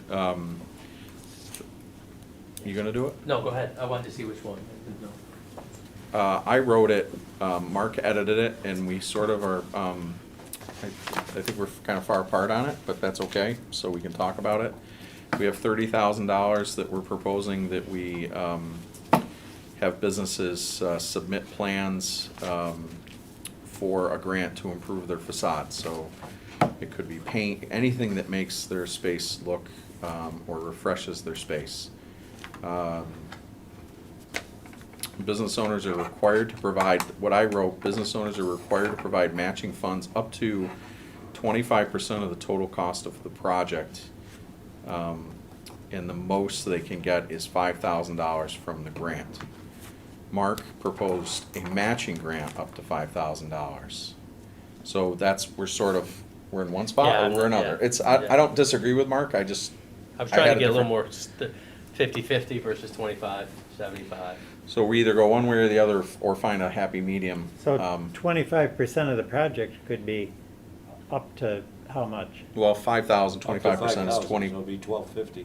you gonna do it? No, go ahead. I wanted to see which one. I didn't know. I wrote it, Mark edited it, and we sort of are, I think we're kind of far apart on it, but that's okay, so we can talk about it. We have $30,000 that we're proposing that we have businesses submit plans for a grant to improve their facade. So it could be paint, anything that makes their space look or refreshes their space. Business owners are required to provide, what I wrote, business owners are required to provide matching funds up to 25% of the total cost of the project. And the most they can get is $5,000 from the grant. Mark proposed a matching grant up to $5,000. So that's, we're in one spot Yeah, or we're another. yeah, It's, yeah. I don't disagree with Mark, I just. I was I trying had to get a little different- more 50-50 versus 25-75. So we either go one way or the other or find a happy medium. So Um, 25% of the project could be up to how much? Well, 5,000, 25% is 20. It'll be $12.50.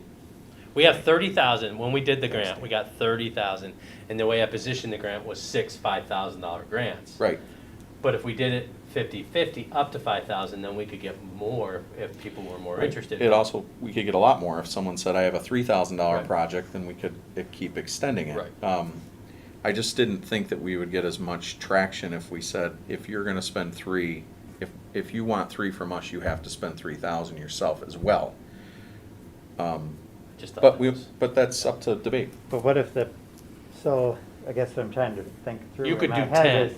We have 30,000. When we did the grant, we got 30,000. And the way I positioned the grant was 6 $5,000 grants. Right. But if we did it 50-50 up to 5,000, then we could get more if people were more interested. It also, we could get a lot more if someone said, I have a $3,000 Right. project, then we could keep extending it. Right. I just didn't think that we would get as much traction if we said, if you're gonna spend 3, if you want 3 from us, you have to spend 3,000 yourself as well. Just thought But it we, was- but that's up to debate. But what if so I guess what I'm trying to think through. You in could my do head 10. is,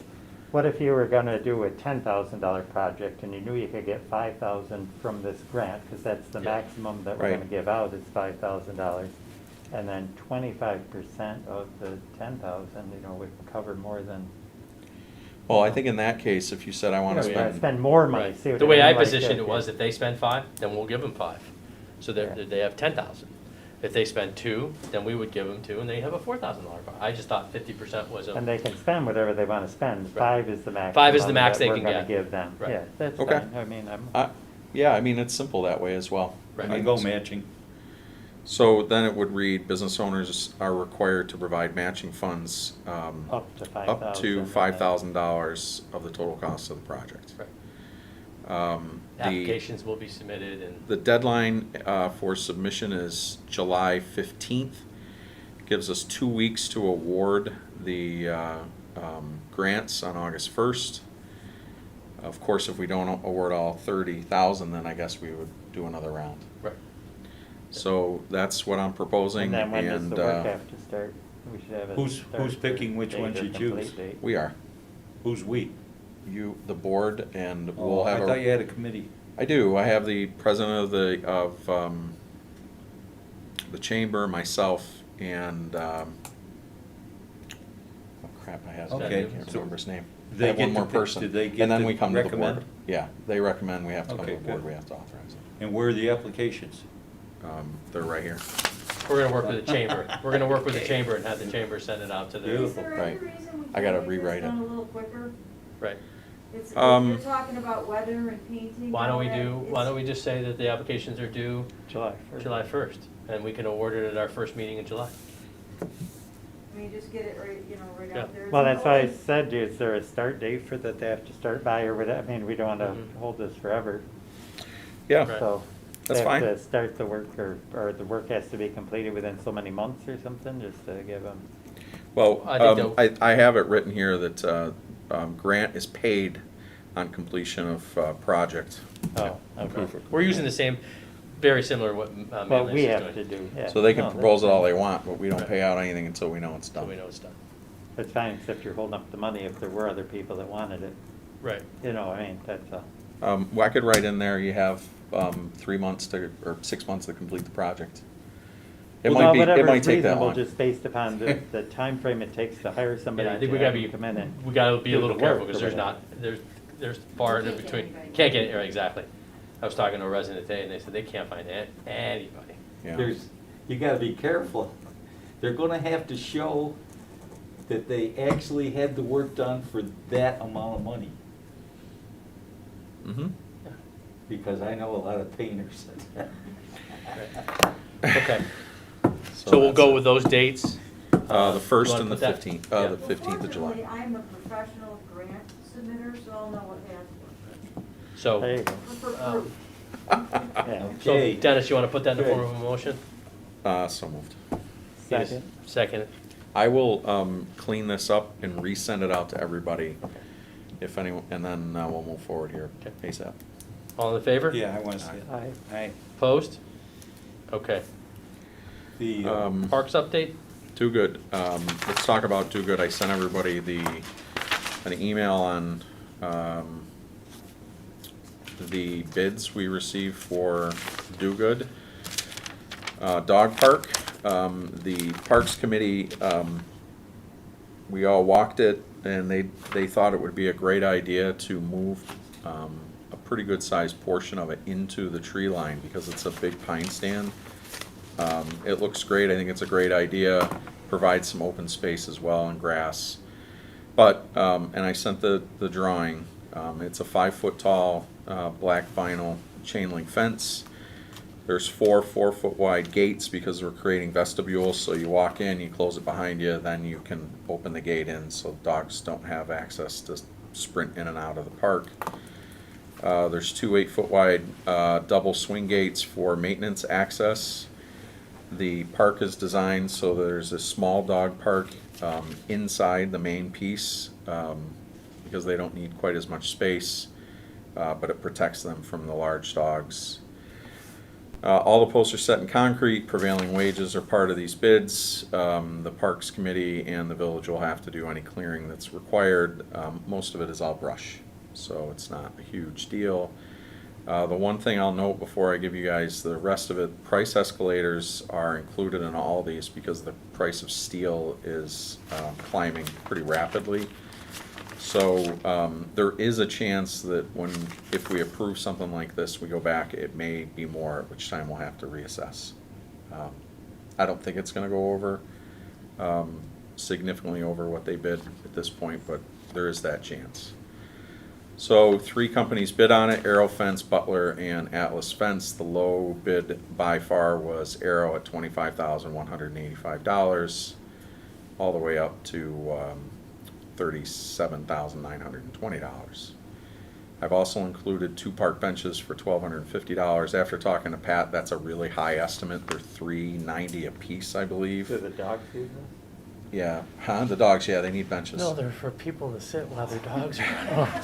what if you were gonna do a $10,000 project and you knew you could get 5,000 from this grant, because that's the Yeah. maximum that we're Right. gonna give out is $5,000. And then 25% of the 10,000, would cover more than. Well, I think in that case, if you said, I wanna You know, spend. spend more money. Right. See what The way I mean? Like positioned that, it was, yeah. if they spend 5, then we'll give them 5. So Yeah. they have 10,000. If they spend 2, then we would give them 2, and they have a $4,000 project. I just thought 50% was And a, they can spend whatever they wanna spend. 5 is the max. 5 is the max they we're can gonna get. give them. Right. Yeah, that's Okay. fine. I mean, Yeah, I mean, it's simple that way as well. Right. I go matching. So then it would read, business owners are required to provide matching funds up to 5,000. up to $5,000 of the total cost of the project. right. The Applications will be submitted and, the deadline for submission is July 15th. Gives us 2 weeks to award the grants on August 1st. Of course, if we don't award all 30,000, then I guess we would do another round. right. So that's what I'm proposing, And then when does the work and have to start? We should have a Who's start picking which date ones or you complete choose? date. we are. Who's we? You, the board, and Oh, we'll have I thought you had a committee. I do. I have the president of the chamber, myself, and oh crap, I have. Okay, I can't so remember his name. they I have get one more to pick- person. did they get And then to we come to the board. recommend? Yeah, they recommend. We have to come to Okay, the board. good. We have to authorize it. And where are the applications? They're right here. We're gonna work with the chamber. We're gonna work with the chamber and have the chamber send it out to Is the, Beautiful. there Right. any reason we I gotta can't get this rewrite it. done a little quicker? right. It's, Um, you're talking about weather and painting. Why don't we and all do, that. why don't we just say that the applications are due July 1st. July 1st? And we can award it at our first meeting in July. I mean, just get it right, right Yeah. out there. Well, It's that's why I always- said, is there a start date for that they have to start by or whatever? I mean, we don't wanna Mhm. hold this forever, Yeah, Right. so. That's they have fine. to start the work, or the work has to be completed within so many months or something, just to give them. well, I think I have it written here that grant is paid on completion of project. Oh, okay. Proof of- We're using the same, very similar what Well, Manlius we is have doing. to do, yeah. So they can No, propose it that's all fine. they want, but we don't Right. pay out anything until we know it's So done. we know it's done. It's fine, except you're holding up the money if there were other people that wanted it. Right. I mean, that's a. Well, I could write in there, you have 3 months or 6 months to complete the project. It Well, might be, whatever it might is take that reasonable, long. Just based upon the timeframe it takes to hire somebody Yeah, I to think we gotta have be, them come in and. we gotta be a do little the careful, work because or there's whatever. not, there's far in Can't get between. anybody. Can't get it, right, exactly. I was talking to a resident today, and they said they can't find anybody. Yeah. You gotta be careful. They're gonna have to show that they actually had the work done for that amount of money. Mm-hmm. Because I know a lot of painters. Okay, so we'll go with those dates. The You 1st wanna and the put that- 15th, Yeah. the 15th of July. Fortunately, I'm a professional grant submitter, so I'll know what has So, There you go. to Yeah. so Okay. Dennis, you wanna put that in the Good. form of a motion? So moved. Yes. Second. Second. I will clean this up and resend it out to everybody, if anyone, and then we'll move forward here Okay. ASAP. All in favor? Yeah, I wanna see it. Aye. Opposed? Okay. The, Parks update? Do Good. Let's talk about Do Good. I sent everybody an email on the bids we received for Do Good. Dog Park. The Parks Committee, we all walked it, and they thought it would be a great idea to move a pretty good sized portion of it into the tree line, because it's a big pine stand. It looks great. I think it's a great idea. Provides some open space as well and grass. But, and I sent the drawing. It's a 5-foot tall black vinyl chain link fence. There's 4 4-foot wide gates because we're creating vestibules. So you walk in, you close it behind you, then you can open the gate in so dogs don't have access to sprint in and out of the park. There's 2 8-foot wide double swing gates for maintenance access. The park is designed so there's a small dog park inside the main piece because they don't need quite as much space, but it protects them from the large dogs. All the posts are set in concrete. Prevailing wages are part of these bids. The Parks Committee and the village will have to do any clearing that's required. Most of it is all brush, so it's not a huge deal. The one thing I'll note before I give you guys the rest of it, price escalators are included in all these because the price of steel is climbing pretty rapidly. So there is a chance that if we approve something like this, we go back, it may be more, at which time we'll have to reassess. I don't think it's gonna go over, significantly over what they bid at this point, but there is that chance. So 3 companies bid on it: Arrow Fence, Butler, and Atlas Fence. The low bid by far was Arrow at $25,185, all the way up to $37,920. I've also included 2 park benches for $1,250. After talking to Pat, that's a really high estimate. They're $390 a piece, I believe. Do the dogs use Yeah, the dogs, yeah, they need benches. No, they're for people to sit while their dogs are Oh.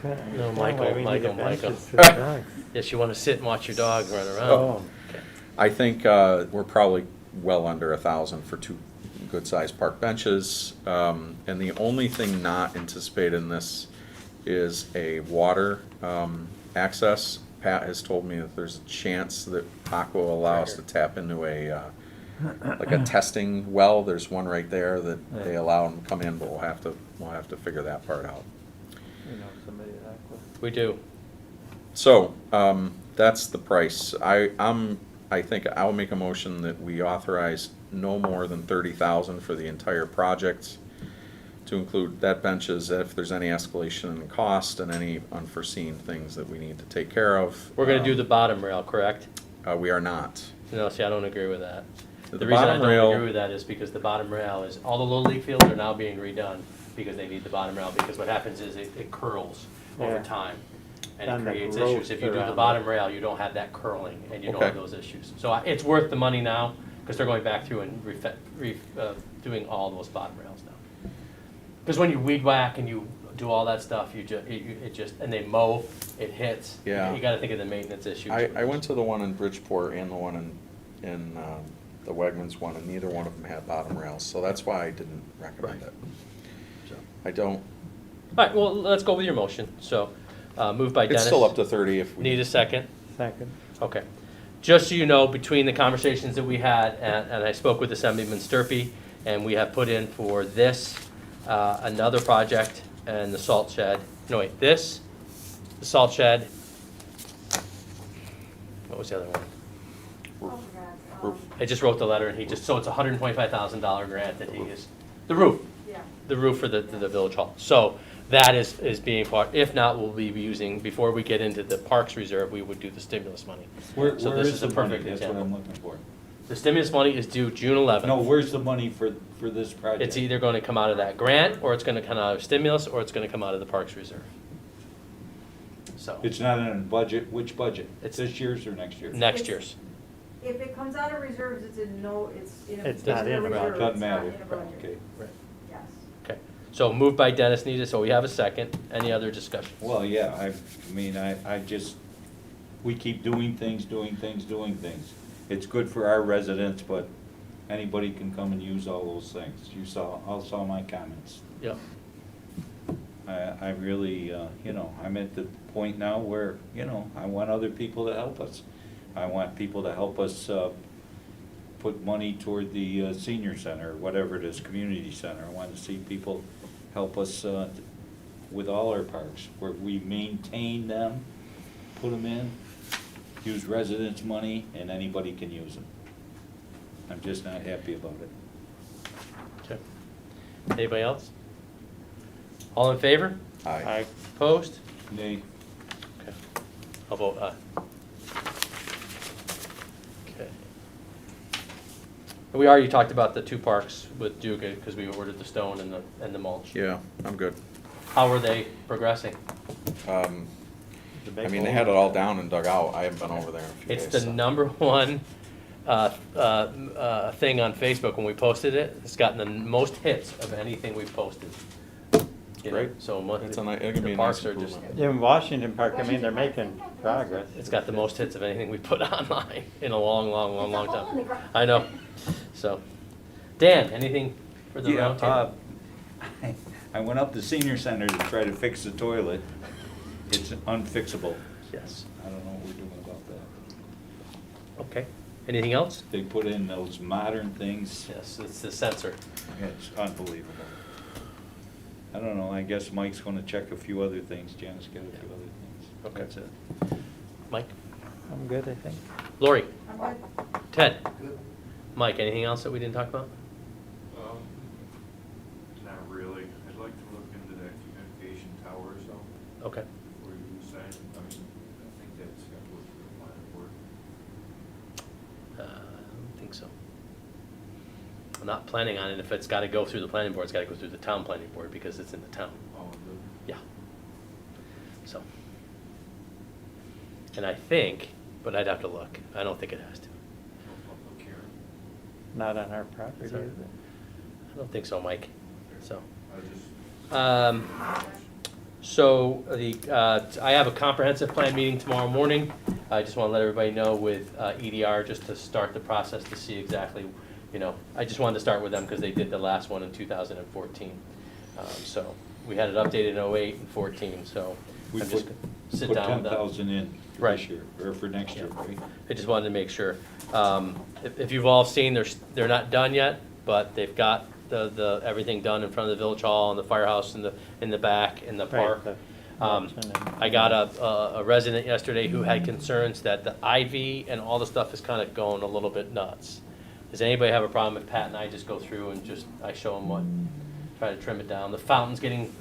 running. No, That's why Michael, we need Michael, the Michael. benches for the dogs. Yes, you wanna sit and watch your dog run around. Oh. I think we're probably well under 1,000 for 2 good-sized park benches. And the only thing not anticipated in this is a water access. Pat has told me that there's a chance that Aqua will allow us to tap into a like a testing well. There's one right there that they allow them to come in, but we'll have to figure that part out. You know somebody at Aqua. We do. So, that's the price. I think I'll make a motion that we authorize no more than $30,000 for the entire project, to include that benches, if there's any escalation in cost and any unforeseen things that we need to take care of. We're gonna do the bottom rail, correct? We are not. No, see, I don't agree with that. The The reason I bottom don't rail- agree with that is because the bottom rail is, all the little league fields are now being redone because they need the bottom rail, because what happens is it curls over Yeah. time. And And it the creates growth issues. If you do the around bottom it. rail, you don't have that curling and you don't Okay. have those issues. So it's worth the money now, because they're going back through and doing all those bottom rails now. Because when you weed whack and you do all that stuff, and they mow, it hits. Yeah. You gotta think of the maintenance issues. I went to the one in Bridgeport and the one in the Wegmans one, and neither one of them had bottom rails, so that's why I didn't recommend Right. it. I don't, All right, well, let's go with your motion. So, moved by Dennis. it's still up to 30 if we. Need a second? Second. Okay. Just so you know, between the conversations that we had, and I spoke with Assemblyman Sturpey, and we have put in for this, another project, and the salt shed. No, wait, this, the salt shed, What was the other one? Oh, God, Roof. I just wrote the letter, and he just, so it's a $125,000 grant that he is, the roof. Yeah. The roof for the village hall. So that is being part, if not, we'll be using, before we get into the Parks Reserve, we would do the stimulus money. Where So is this is a the money? perfect That's what I'm example. looking for. The stimulus money is due June 11th. No, where's the money for this project? It's either going to come out of that grant, or it's going to come out of stimulus, or it's going to come out of the Parks Reserve. So, It's not in a budget, which budget? It's- This year's or next year's? next year's. If it comes out of reserves, it's in no, it's in a. It's not in a reserve, Doesn't it's not matter, in a budget. okay. Yes. Okay. So moved by Dennis Nita, so we have a second. Any other discussion? Well, yeah, I mean, I just, we keep doing things. It's good for our residents, but anybody can come and use all those things. All saw my comments. Yep. I really, I'm at the point now where, I want other people to help us. I want people to help us put money toward the senior center, whatever it is, community center. I want to see people help us with all our parks, where we maintain them, put them in, use residents' money, and anybody can use them. I'm just not happy about it. Okay. Anybody else? All in favor? Aye. Opposed? Nay. Okay. I'll vote aye. Okay. We already talked about the two parks with Duke, because we ordered the stone and the mulch. Yeah, I'm good. How are they progressing? I mean, they had it all down and dug out. I haven't been over there in a few days. It's the so. number one thing on Facebook when we posted it. It's gotten the most hits of anything we've posted. You know, Great. So It's a ni- it can be the a parks nice are just, improvement. In Washington Park, I mean, they're making progress. it's got the most hits of anything we put online in a long It's a hole in the time. ground. I know. So, Dan, anything for the Yeah, round table? I went up to senior center to try to fix the toilet. It's unfixable. Yes. I don't know what we're doing about that. Okay. Anything else? They put in those modern things. Yes, it's the sensor. It's unbelievable. I don't know, I guess Mike's gonna check a few other things, Janice got a few other things. Okay. That's it. Mike? I'm good, I think. Lori? I'm good. Ted? Mike, anything else that we didn't talk about? Not really. I'd like to look into that communication tower, so, Okay. before you sign, I think that's got to go through the planning board. I don't think so. I'm not planning on it. If it's got to go through the planning board, it's got to go through the town planning board because it's in the town. Oh, Yeah. So. And I think, but I'd have to look. I don't think it has to. public hearing. Not on our property, is Sorry. it? I don't think so, Mike. So. I just, I have a comprehensive plan meeting tomorrow morning. I just want to let everybody know with EDR, just to start the process to see exactly, I just wanted to start with them because they did the last one in 2014. So we had it updated in 08 and 14, so We I'm just put gonna sit down with them. 10,000 in for Right. this year, or for next year, right? I just wanted to make sure. If you've all seen, they're not done yet, but they've got the everything done in front of the village hall and the firehouse in the back, in the Right, park. the Um, mulching and- I got a resident yesterday who had concerns that the ivy and all the stuff is kind of going a little bit nuts. Does anybody have a problem if Pat and I just go through and I show them what, try to trim it down? The fountain's getting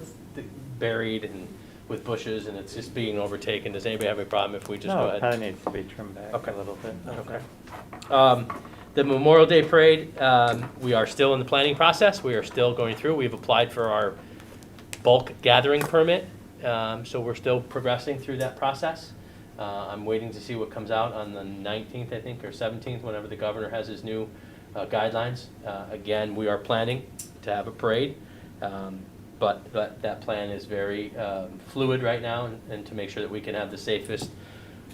buried and with bushes and it's just being overtaken. Does anybody have a problem if we just go No, ahead? it probably needs to be trimmed back Okay. a little bit. Okay. The Memorial Day Parade, we are still in the planning process. We are still going through. We've applied for our bulk gathering permit, so we're still progressing through that process. I'm waiting to see what comes out on the 19th, I think, or 17th, whenever the governor has his new guidelines. Again, we are planning to have a parade, but that plan is very fluid right now, and to make sure that we can have the safest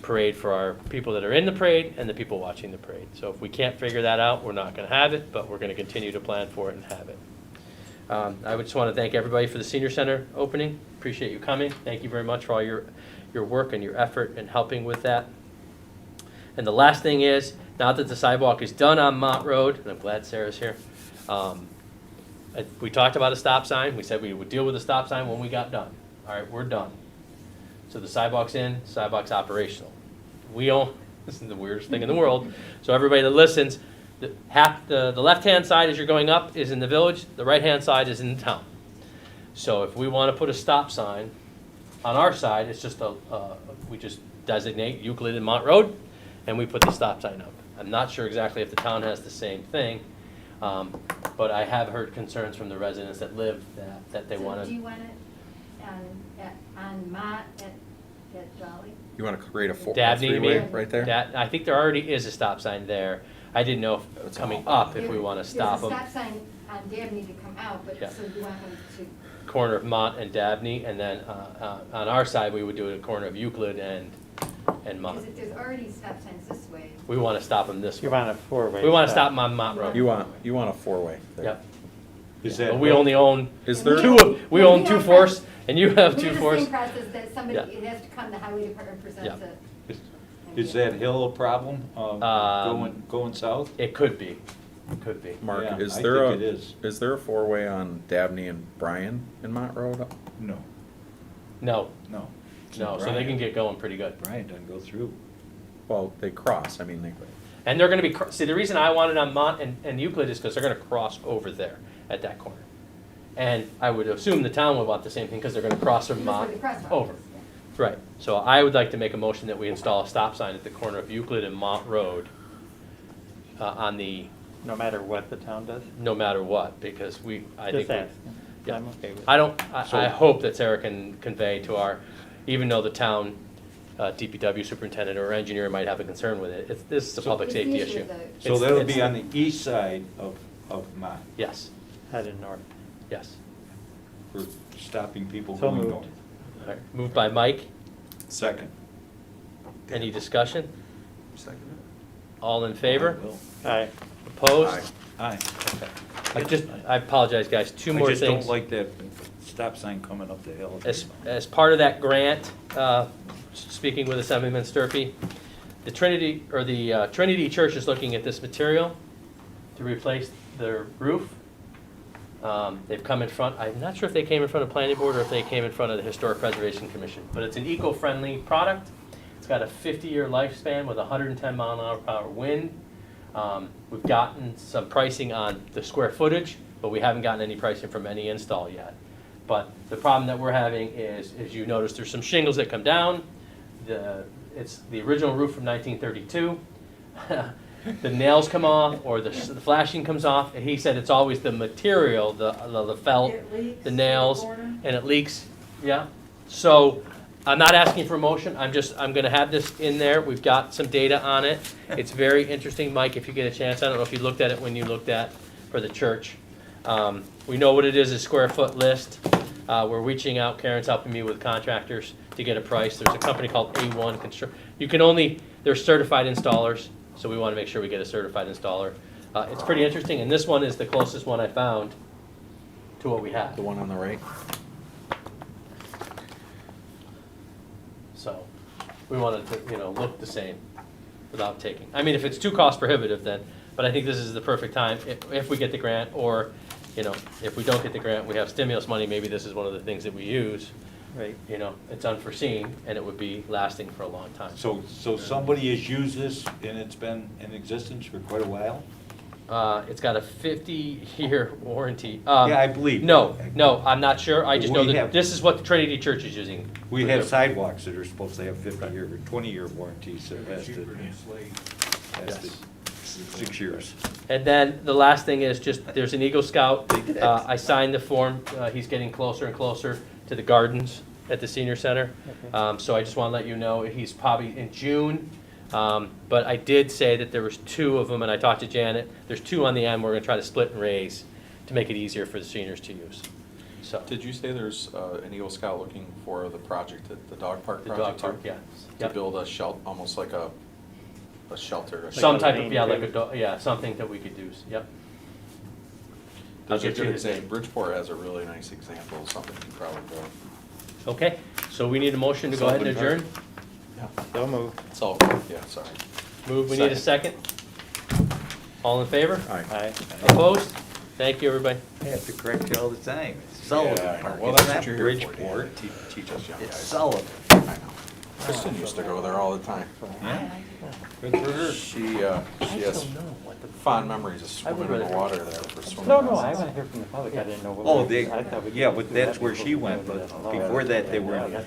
parade for our people that are in the parade and the people watching the parade. So if we can't figure that out, we're not going to have it, but we're going to continue to plan for it and have it. I would just want to thank everybody for the senior center opening. Appreciate you coming. Thank you very much for all your work and your effort in helping with that. And the last thing is, now that the sidewalk is done on Mott Road, and I'm glad Sarah's here, we talked about a stop sign. We said we would deal with the stop sign when we got done. All right, we're done. So the sidewalk's in, sidewalk's operational. We own This is the weirdest thing in the world. So everybody that listens, the left-hand side as you're going up is in the village, the right-hand side is in the town. So if we want to put a stop sign on our side, it's just we just designate Euclid and Mont Road, and we put the stop sign up. I'm not sure exactly if the town has the same thing, but I have heard concerns from the residents that live that they So want do to. you want it on Mott at Jolly? You wanna create a Dabney, you three-way mean? right there? I think there already is a stop sign there. I didn't know if It's coming all- up, if we want to stop There's a them. stop sign on Dabney to come out, but Yeah. so you want them to, Corner of Mont and Dabney, and then on our side, we would do it at corner of Euclid and Mont. because if there's already stop signs this way. We want to stop them this You way. want a four-way. We want to stop them on Mont Road. You want a four-way there. Yep. Is But that? we only own Is And there? we own two force, and you have We two have the force. same process that somebody, Yeah. it has to come, the highway department presents Yeah. it. Is that hill a problem, going south? It could be. It could be. Mark, Yeah, is I there think it is. there a four-way on Dabney and Bryan in Mont Road? No, No, no. no, so they can get going pretty good. Brian doesn't go through. Well, they cross, I mean, they, And they're gonna be, see, the reason I wanted on Mont and Euclid is because they're gonna cross over there at that corner. And I would assume the town would want the same thing, because they're gonna cross from That's where Mont the crosswalk over. is, yeah. Right, so I would like to make a motion that we install a stop sign at the corner of Euclid and Mont Road on the, No matter what the town does? no matter what, because I think. Just ask. Yeah. I'm okay with it. I hope that Sarah can convey to our, even though the town DPW superintendent or engineer might have a concern with it, this is a So- public It's the safety issue issue. of the- So It's- that'll it's- be on the east side of Mott, Yes, Headed north. yes. for stopping people So going moved. north. All right, moved by Mike. Second. Any discussion? second All in favor? I will. Aye. Opposed? Aye. I apologize, guys, two more I just things. don't like that stop sign coming up the hill. As part of that grant, speaking with Assemblyman Sturpey, the Trinity Church is looking at this material to replace their roof. They've come in front, I'm not sure if they came in front of Planning Board or if they came in front of the Historic Preservation Commission, but it's an eco-friendly product. It's got a 50-year lifespan with 110 mile-an-hour wind. We've gotten some pricing on the square footage, but we haven't gotten any pricing from any install yet. But the problem that we're having is, as you notice, there's some shingles that come down. It's the original roof from 1932. The nails come off, or the flashing comes off, and he said it's always the material, the felt, It leaks the in nails, corner. and it leaks, yeah. So, I'm not asking for a motion, I'm gonna have this in there, we've got some data on it. It's very interesting, Mike, if you get a chance, I don't know if you looked at it when you looked at for the church. We know what it is, a square foot list. We're reaching out, Karen's helping me with contractors to get a price. There's a company called A1 Construct. They're certified installers, so we wanna make sure we get a certified installer. It's pretty interesting, and this one is the closest one I found to what we have. The one on the right? So, we wanted to, look the same without taking. I mean, if it's too cost prohibitive then, but I think this is the perfect time, if we get the grant, or, if we don't get the grant, we have stimulus money, maybe this is one of the things that we use. Right. It's unforeseen, and it would be lasting for a long time. So somebody has used this and it's been in existence for quite a while? It's got a 50-year warranty. Yeah, I believe. No, I'm not sure, I just know We that have- this is what the Trinity Church is using. We for have their- sidewalks that are supposed to have 50-year or 20-year warranties, so it They're has to, cheaper than slate. has to, 6 years. And then the last thing is just, there's an Eagle Scout. I signed the form. He's getting closer and closer to the gardens at the senior center. Okay. So I just want to let you know, he's probably in June. But I did say that there was 2 of them, and I talked to Janet. There's 2 on the end. We're going to try to split and raise to make it easier for the seniors to use. So, Did you say there's an Eagle Scout looking for the project, the dog park the project? dog park, too? yeah. To Yep. build a almost like a shelter. Some a type of, main yeah, like a, thing. dog. Yeah, something that we could use, yep. There's I'll a get you good his example. name. Bridgeport has a really nice example of something you probably do. Okay, so we need a motion to go ahead and adjourn. Yeah, So move. it's all, yeah, sorry. Move, we need a second. All in favor? All right. Aye. Opposed? Thank you, everybody. I have to correct you all the time. It's Yeah, Sullivan I know. Park. Well, It's that's not what you're here for, Bridgeport. Dan. Teach us young It's guys. Sullivan. I know. Kristen used to go there all the time. Yeah, good for her. She has fond memories of swimming in the water there for swimming. No, I lessons. haven't heard from the public, I didn't know what. Oh, was- they, I thought we yeah, could but do that's that where before she we went, do but that. before that, they were,